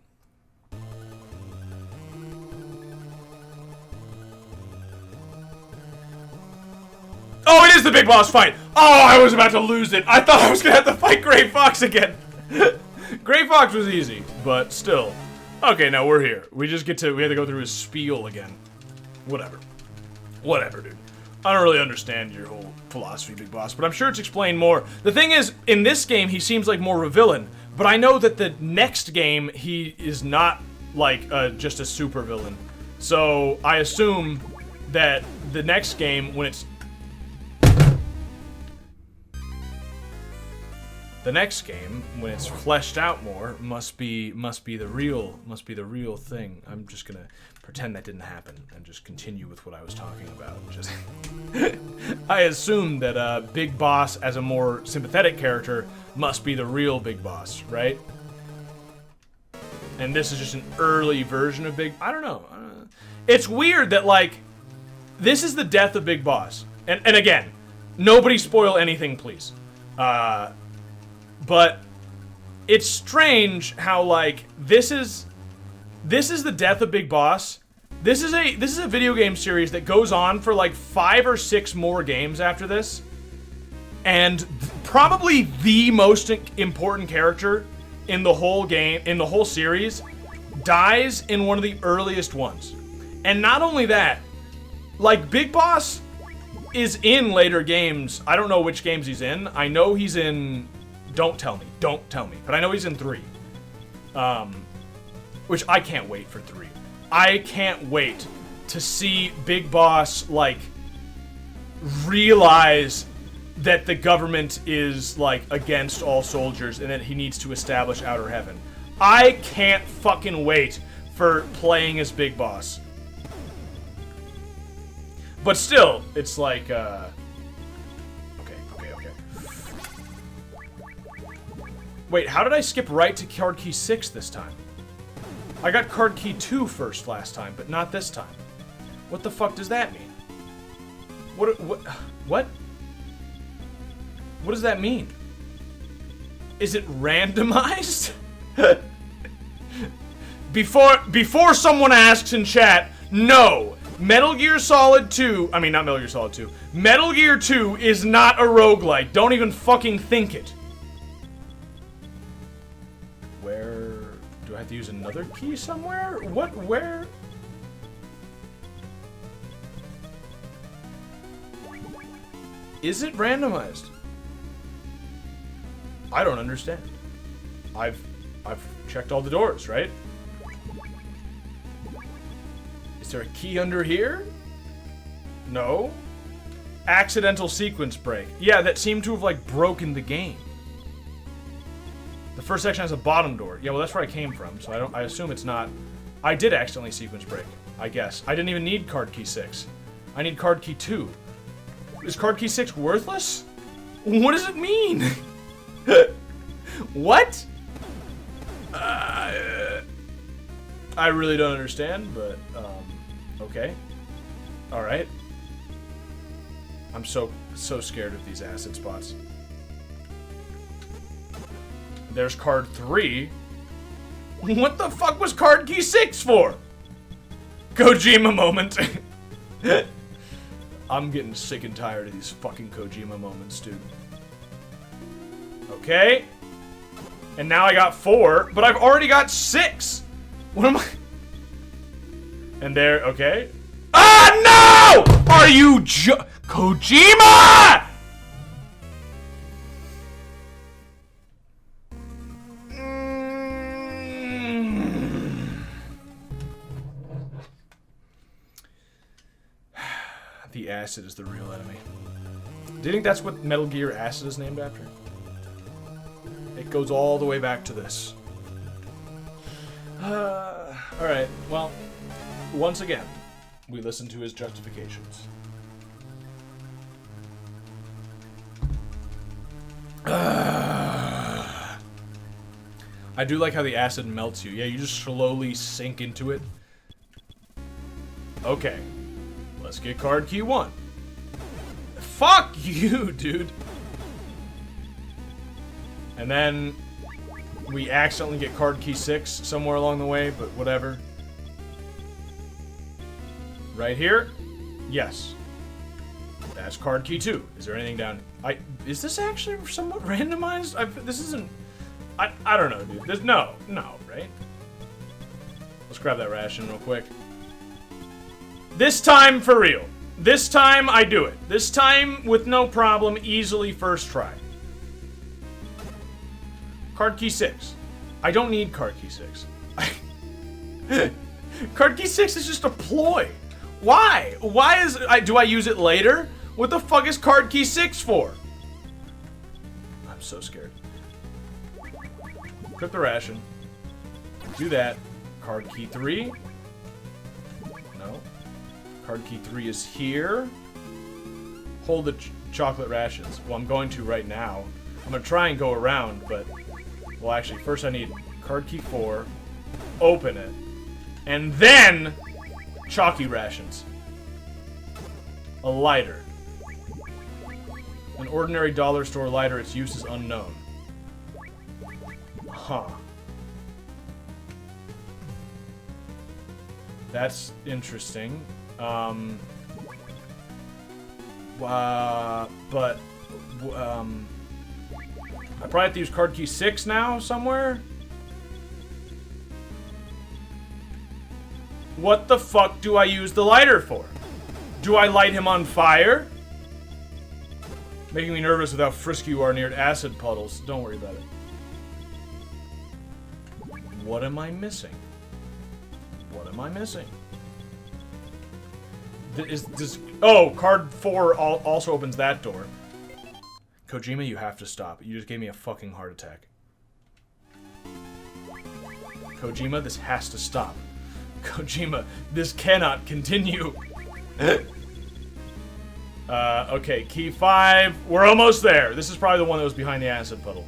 Oh, it is the big boss fight! Oh, I was about to lose it. I thought I was gonna have to fight Gray Fox again. Gray Fox was easy, but still. Okay, now we're here. We have to go through his spiel again. Whatever. Whatever, dude. I don't really understand your whole philosophy, Big Boss, but I'm sure it's explained more. The thing is, in this game, he seems like more of a villain, but I know that the next game, he is not, like, just a super villain. So, I assume that the next game, when it's... The next game, when it's fleshed out more, must be the real thing. I'm just gonna pretend that didn't happen and just continue with what I was talking about. Just I assume that Big Boss, as a more sympathetic character, must be the real Big Boss, right? And this is just an early version of I don't know. It's weird that, like, this is the death of Big Boss. And again, nobody spoil anything, please. But it's strange how, like, this is the death of Big Boss. This is a video game series that goes on for like 5 or 6 more games after this. And probably the most important character in the whole game, in the whole series, dies in one of the earliest ones. And not only that, like, Big Boss is in later games. I don't know which games he's in. I know he's in... Don't tell me. But I know he's in 3. Which I can't wait for 3. I can't wait to see Big Boss, like, realize that the government is, like, against all soldiers and that he needs to establish outer heaven. I can't fucking wait for playing as Big Boss. But still, it's like, Okay. Wait, how did I skip right to card key 6 this time? I got card key 2 first last time, but not this time. What the fuck does that mean? What? What does that mean? Is it randomized? Before someone asks in chat, no. Metal Gear Solid 2, I mean, not Metal Gear Solid 2. Metal Gear 2 is not a roguelike. Don't even fucking think it. Where... Do I have to use another key somewhere? What? Where? Is it randomized? I don't understand. I've checked all the doors, right? Is there a key under here? No. Accidental sequence break. Yeah, that seemed to have, like, broken the game. The first section has a bottom door. Yeah, well, that's where I came from, so I assume it's not... I did accidentally sequence break, I guess. I didn't even need card key 6. I need card key 2. Is card key 6 worthless? What does it mean? What? I really don't understand, but, okay. Alright. I'm so scared of these acid spots. There's card 3. What the fuck was card key 6 for? Kojima moment. I'm getting sick and tired of these fucking Kojima moments, dude. Okay. And now I got 4, but I've already got 6. What am I? And there, okay. Ah, no! Are you Kojima! The acid is the real enemy. Do you think that's what Metal Gear Acid is named after? It goes all the way back to this. Alright, well, once again, we listen to his justifications. I do like how the acid melts you. Yeah, you just slowly sink into it. Okay. Let's get card key 1. Fuck you, dude. And then we accidentally get card key 6 somewhere along the way, but whatever. Right here? Yes. That's card key 2. Is there anything down? Is this actually somewhat randomized? This isn't. I don't know, dude. There's no, right? Let's grab that ration real quick. This time for real. This time I do it. This time with no problem, easily first try. Card key 6. I don't need card key 6. Card key 6 is just a ploy. Why? Why is do I use it later? What the fuck is card key 6 for? I'm so scared. Equip the ration. Do that. Card key 3. No. Card key 3 is here. Hold the chocolate rations. Well, I'm going to right now. I'm going to try and go around, but... Well, actually, first I need card key 4. Open it. And then... Chalky rations. A lighter. An ordinary dollar store lighter, its use is unknown. Huh. That's interesting. I probably have to use card key 6 now somewhere? What the fuck do I use the lighter for? Do I light him on fire? Making me nervous with how frisky you are near acid puddles. Don't worry about it. What am I missing? What am I missing? Oh, card 4 also opens that door. Kojima, you have to stop. You just gave me a fucking heart attack. Kojima, this has to stop. Kojima, this cannot continue. Okay, key 5. We're almost there. This is probably the one that was behind the acid puddle.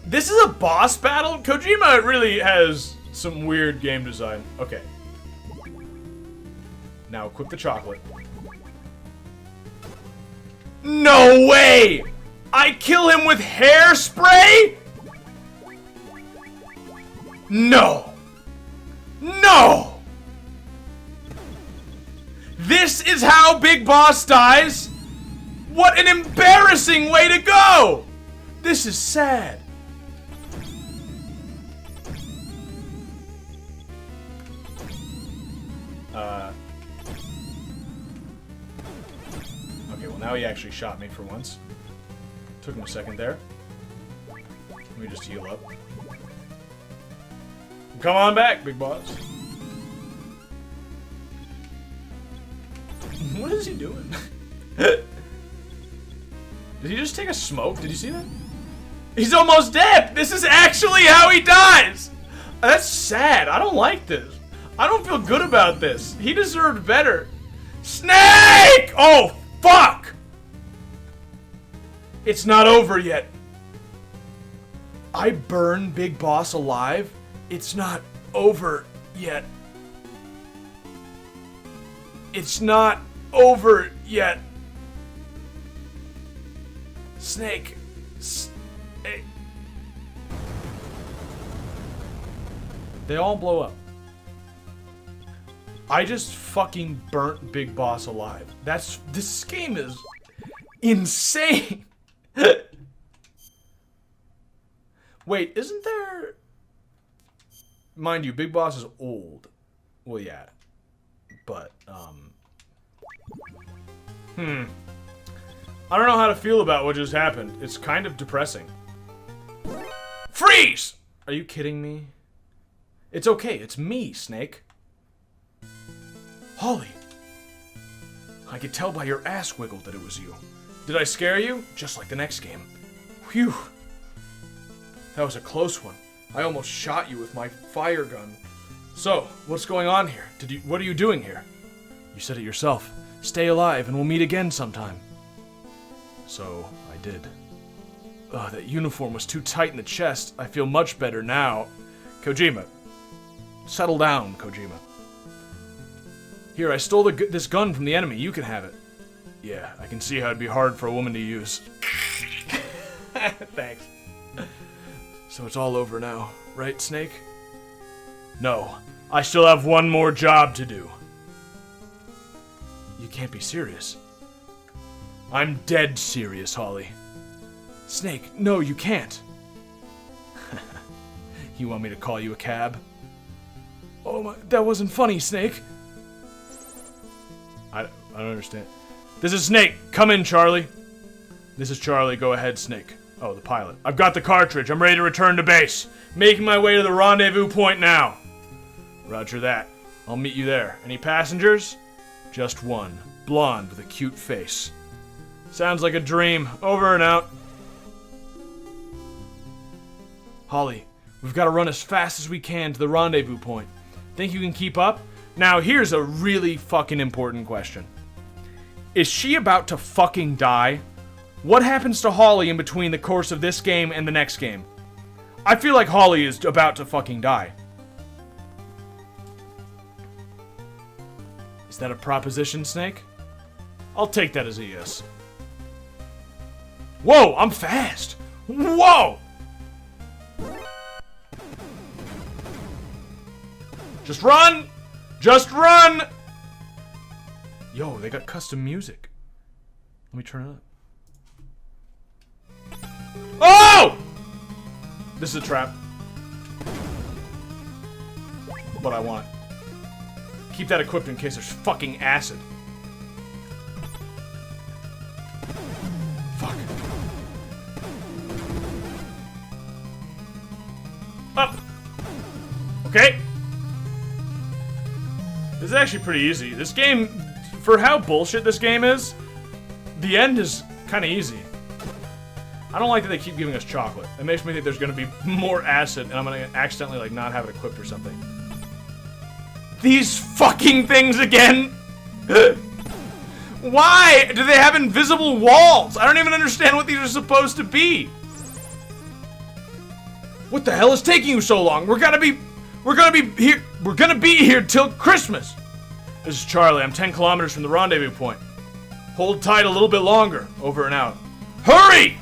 This is a boss battle? Kojima really has some weird game design. Okay. Now equip the chocolate. No way! I kill him with hairspray? No! No! This is how Big Boss dies? What an embarrassing way to go! This is sad. Okay, well now he actually shot me for once. Took him a second there. Let me just heal up. Come on back, Big Boss. What is he doing? Did he just take a smoke? Did you see that? He's almost dead! This is actually how he dies! That's sad. I don't like this. I don't feel good about this. He deserved better. Snake! Oh, fuck! It's not over yet. I burn Big Boss alive? It's not over yet. It's not over yet. Snake. Snake. They all blow up. I just fucking burnt Big Boss alive. This game is insane. Wait, isn't there... Mind you, Big Boss is old. Well, yeah. But, I don't know how to feel about what just happened. It's kind of depressing. Freeze! Are you kidding me? It's okay, it's me, Snake. Holly! I could tell by your ass wiggle that it was you. Did I scare you? Just like the next game. Whew. That was a close one. I almost shot you with my fire gun. So, what's going on here? What are you doing here? You said it yourself. Stay alive and we'll meet again sometime. So, I did. That uniform was too tight in the chest. I feel much better now. Kojima. Settle down, Kojima. Here, I stole this gun from the enemy. You can have it. Yeah, I can see how it'd be hard for a woman to use. Thanks. So it's all over now, right, Snake? No. I still have one more job to do. You can't be serious. I'm dead serious, Holly. Snake, no, you can't. You want me to call you a cab? Oh my, that wasn't funny, Snake. I don't understand. This is Snake. Come in, Charlie. This is Charlie. Go ahead, Snake. Oh, the pilot. I've got the cartridge. I'm ready to return to base. Making my way to the rendezvous point now. Roger that. I'll meet you there. Any passengers? Just one. Blonde with a cute face. Sounds like a dream. Over and out. Holly, we've got to run as fast as we can to the rendezvous point. Think you can keep up? Now, here's a really fucking important question. Is she about to fucking die? What happens to Holly in between the course of this game and the next game? I feel like Holly is about to fucking die. Is that a proposition, Snake? I'll take that as a yes. Whoa, I'm fast! Whoa! Just run! Just run! Yo, they got custom music. Let me turn it up. Oh! This is a trap. But I want it. Keep that equipped in case there's fucking acid. Fuck. Up! Okay. This is actually pretty easy. This game, for how bullshit this game is, the end is kind of easy. I don't like that they keep giving us chocolate. It makes me think there's going to be more acid and I'm going to accidentally like not have it equipped or something. These fucking things again? Why do they have invisible walls? I don't even understand what these are supposed to be. What the hell is taking you so long? We're gonna be here till Christmas. This is Charlie. I'm 10 kilometers from the rendezvous point. Hold tight a little bit longer. Over and out. Hurry!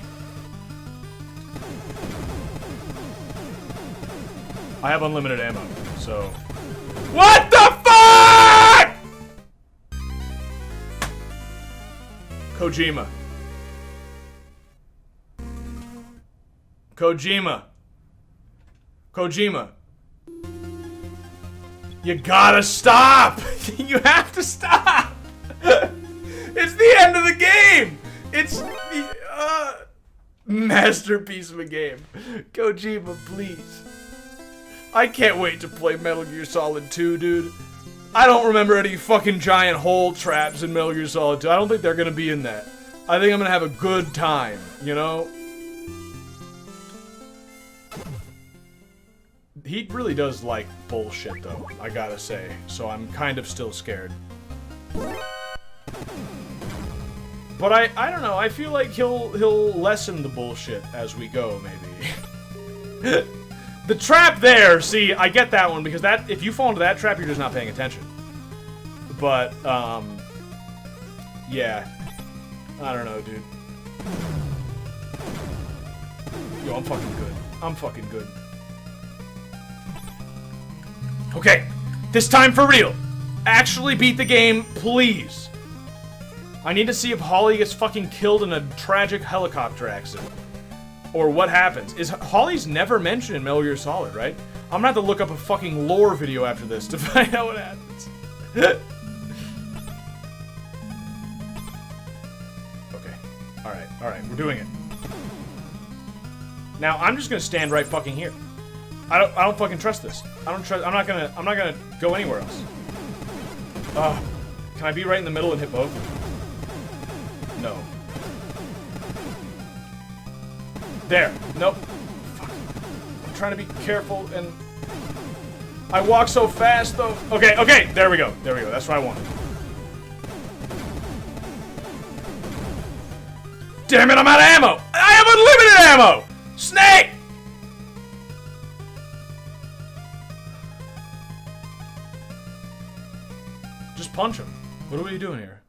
I have unlimited ammo, so... What the fuck?! Kojima. Kojima. Kojima. You gotta stop! You have to stop! It's the end of the game! It's the masterpiece of a game. Kojima, please. I can't wait to play Metal Gear Solid 2, dude. I don't remember any fucking giant hole traps in Metal Gear Solid 2. I don't think they're gonna be in that. I think I'm gonna have a good time, you know? He really does like bullshit, though, I gotta say. So I'm kind of still scared. But I don't know. I feel like he'll lessen the bullshit as we go, maybe. The trap there, see, I get that one because that if you fall into that trap, you're just not paying attention. But yeah, I don't know, dude. Yo, I'm fucking good. I'm fucking good. Okay, this time for real. Actually beat the game, please. I need to see if Holly gets fucking killed in a tragic helicopter accident. Or what happens. Holly's never mentioned in Metal Gear Solid, right? I'm gonna have to look up a fucking lore video after this to find out what happens. Okay, alright, we're doing it. Now, I'm just gonna stand right fucking here. I don't fucking trust this. I'm not gonna go anywhere else. Can I be right in the middle and hit both? No. There. Nope. Fuck. I'm trying to be careful and... I walk so fast, though. Okay, there we go. That's what I wanted. Damn it, I'm out of ammo! I have unlimited ammo! Snake! Just punch him. What are we doing here?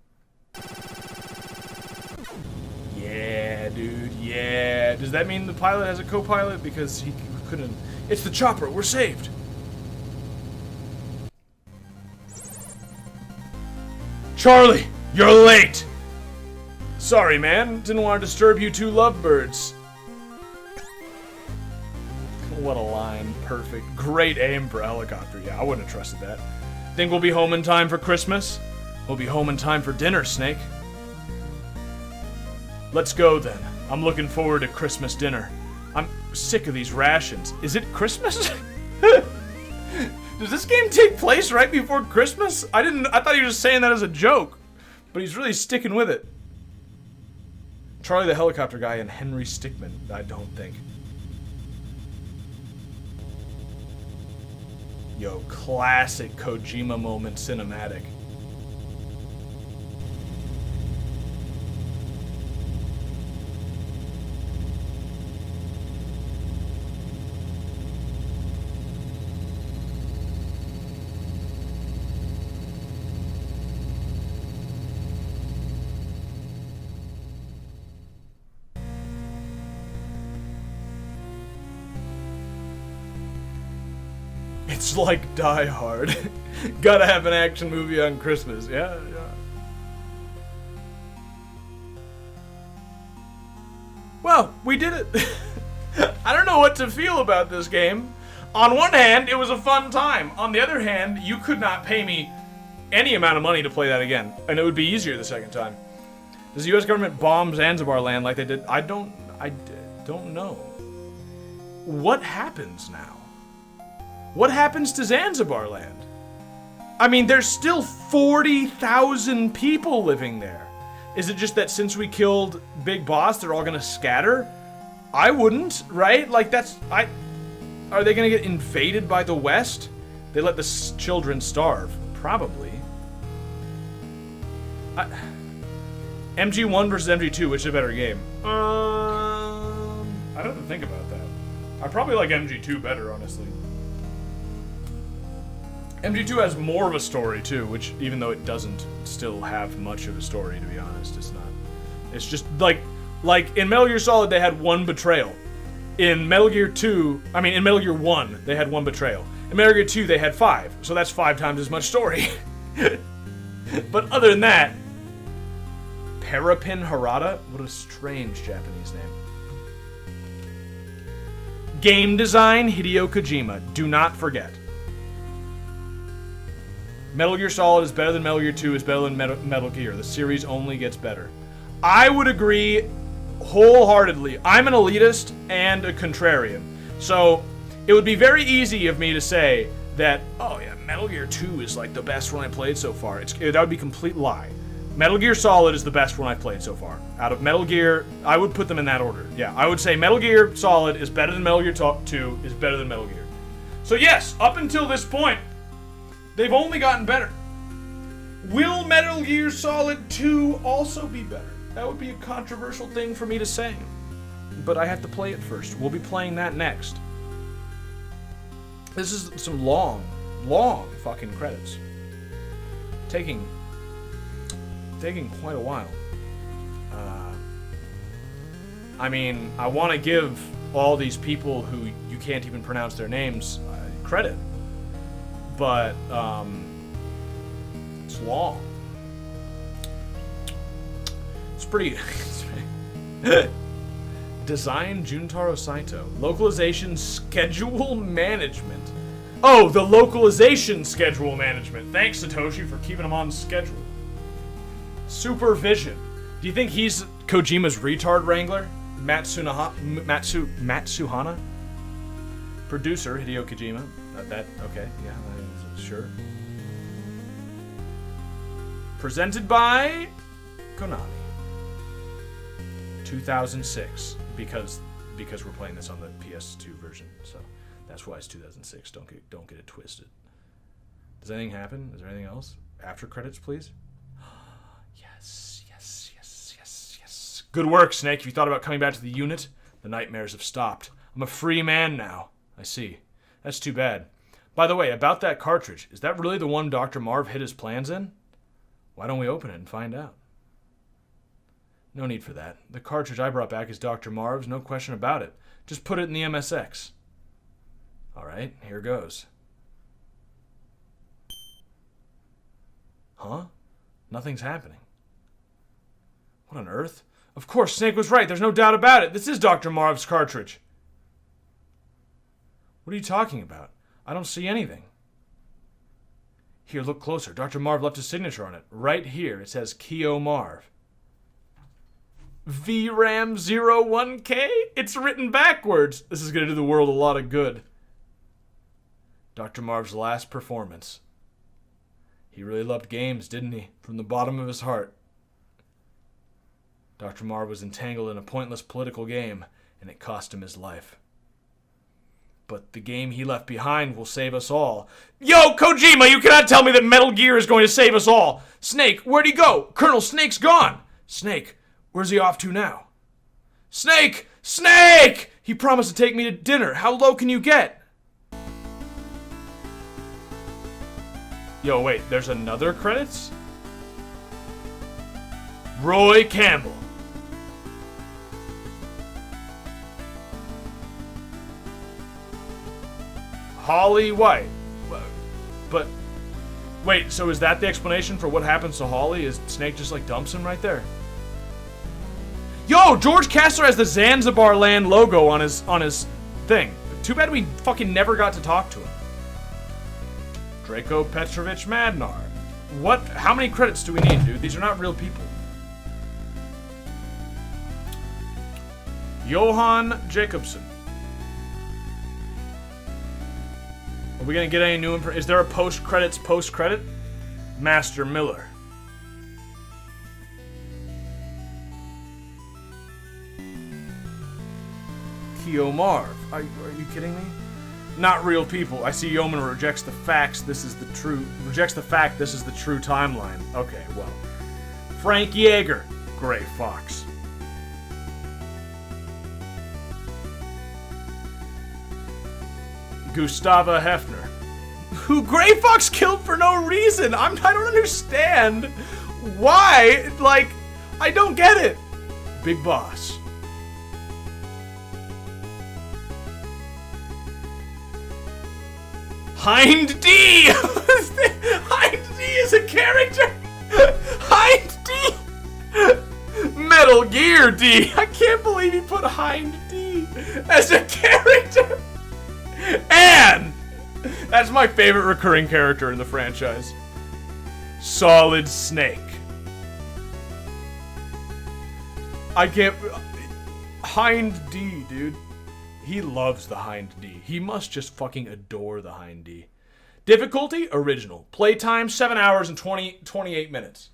Yeah, dude. Yeah. Does that mean the pilot has a co-pilot? Because he couldn't... It's the chopper. We're saved. Charlie, you're late. Sorry, man. Didn't want to disturb you two lovebirds. What a line. Perfect. Great aim for a helicopter. Yeah, I wouldn't have trusted that. Think we'll be home in time for Christmas? We'll be home in time for dinner, Snake. Let's go, then. I'm looking forward to Christmas dinner. I'm sick of these rations. Is it Christmas? Does this game take place right before Christmas? I thought he was just saying that as a joke. But he's really sticking with it. Charlie the helicopter guy and Henry Stickmin, I don't think. Yo, classic Kojima moment cinematic. It's like Die Hard. Gotta have an action movie on Christmas. Yeah. Well, we did it. I don't know what to feel about this game. On one hand, it was a fun time. On the other hand, you could not pay me any amount of money to play that again. And it would be easier the second time. Does the US government bomb Zanzibar Land like they did? I don't know. What happens now? What happens to Zanzibar Land? I mean, there's still 40,000 people living there. Is it just that since we killed Big Boss, they're all gonna scatter? I wouldn't, right? Like, are they gonna get invaded by the West? They let the children starve. Probably. MG1 versus MG2, which is a better game? I'd have to think about that. I probably like MG2 better, honestly. MG2 has more of a story too, which even though it doesn't still have much of a story, to be honest, it's not. It's just like in Metal Gear Solid they had one betrayal. In Metal Gear 1 they had one betrayal. In Metal Gear 2 they had 5, so that's 5 times as much story. But other than that, Parapin Harada? What a strange Japanese name. Game design, Hideo Kojima. Do not forget. Metal Gear Solid is better than Metal Gear 2 is better than Metal Gear. The series only gets better. I would agree wholeheartedly. I'm an elitist and a contrarian. So it would be very easy of me to say that, oh yeah, Metal Gear 2 is like the best one I played so far. That would be a complete lie. Metal Gear Solid is the best one I've played so far. Out of Metal Gear, I would put them in that order. Yeah, I would say Metal Gear Solid is better than Metal Gear 2 is better than Metal Gear. So yes, up until this point, they've only gotten better. Will Metal Gear Solid 2 also be better? That would be a controversial thing for me to say. But I have to play it first. We'll be playing that next. This is some long fucking credits. Taking quite a while. I mean, I want to give all these people who you can't even pronounce their names credit. But, it's long. It's pretty... Design, Juntaro Saito. Localization, schedule management. Oh, the localization schedule management. Thanks, Satoshi, for keeping them on schedule. Supervision. Do you think he's Kojima's retard wrangler? Matsuhana? Producer, Hideo Kojima. Okay, yeah, sure. Presented by Konami. 2006, because we're playing this on the PS2 version, so that's why it's 2006. Don't get it twisted. Does anything happen? Is there anything else? After credits, please. Yes. Good work, Snake. If you thought about coming back to the unit, the nightmares have stopped. I'm a free man now. I see. That's too bad. By the way, about that cartridge, is that really the one Dr. Marv hid his plans in? Why don't we open it and find out? No need for that. The cartridge I brought back is Dr. Marv's, no question about it. Just put it in the MSX. Alright, here goes. Huh? Nothing's happening. What on earth? Of course, Snake was right. There's no doubt about it. This is Dr. Marv's cartridge. What are you talking about? I don't see anything. Here, look closer. Dr. Marv left his signature on it. Right here, it says Keo Marv. VRAM 01K? It's written backwards. This is going to do the world a lot of good. Dr. Marv's last performance. He really loved games, didn't he? From the bottom of his heart. Dr. Marv was entangled in a pointless political game, and it cost him his life. But the game he left behind will save us all. Yo, Kojima, you cannot tell me that Metal Gear is going to save us all. Snake, where'd he go? Colonel Snake's gone. Snake, where's he off to now? Snake! Snake! He promised to take me to dinner. How low can you get? Yo, wait, there's another credits? Roy Campbell. Holly White. But, wait, so is that the explanation for what happens to Holly? Is Snake just like dumps him right there? Yo, George Kessler has the Zanzibar Land logo on his thing. Too bad we fucking never got to talk to him. Draco Petrovich Madnar. What? How many credits do we need, dude? These are not real people. Johan Jacobson. Are we gonna get any new information? Is there a post-credit? Master Miller. Keo Marv. Are you kidding me? Not real people. I see Yeoman rejects the fact this is the true timeline. Okay, well. Frank Yeager. Gray Fox. Gustava Hefner. Who Gray Fox killed for no reason. I don't understand why. Like, I don't get it. Big Boss. Hind D! Hind D is a character! Hind D! Metal Gear D! I can't believe he put Hind D as a character! And that's my favorite recurring character in the franchise. Solid Snake. I can't... Hind D, dude. He loves the Hind D. He must just fucking adore the Hind D. Difficulty? Original. Playtime? 7 hours and 28 minutes.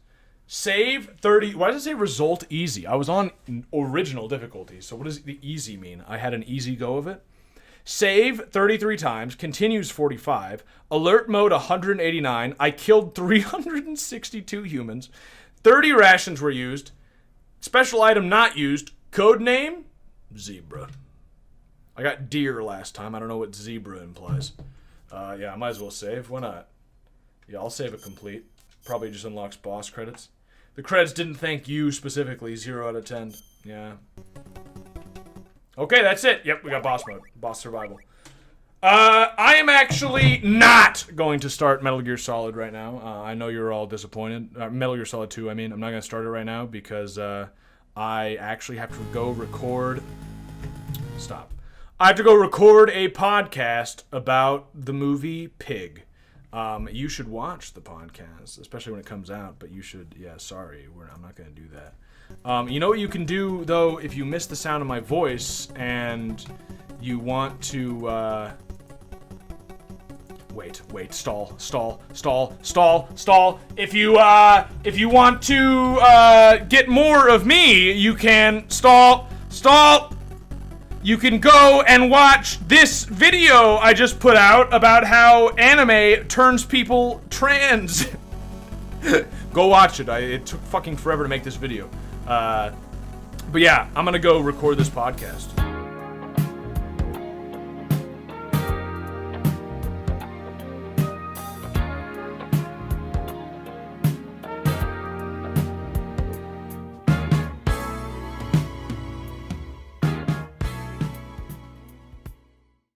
Save? 30... Why does it say result easy? I was on original difficulty, so what does the easy mean? I had an easy go of it? Save 33 times, continues 45, alert mode 189, I killed 362 humans, 30 rations were used, special item not used, code name, zebra. I got deer last time, I don't know what zebra implies. Yeah, I might as well save, why not? Yeah, I'll save it complete. Probably just unlocks boss credits. The credits didn't thank you specifically, 0 out of 10. Yeah. Okay, that's it. Yep, we got boss mode. Boss survival. I am actually not going to start Metal Gear Solid right now. I know you're all disappointed. Metal Gear Solid 2, I mean. I'm not going to start it right now because I actually have to go record... Stop. I have to go record a podcast about the movie Pig. You should watch the podcast, especially when it comes out, but you should... Yeah, sorry. I'm not going to do that. You know what you can do, though, if you miss the sound of my voice and you want to, Wait, stall. If you want to, get more of me, you can stall. You can go and watch this video I just put out about how anime turns people trans. Go watch it. It took fucking forever to make this video. But yeah, I'm gonna go record this podcast.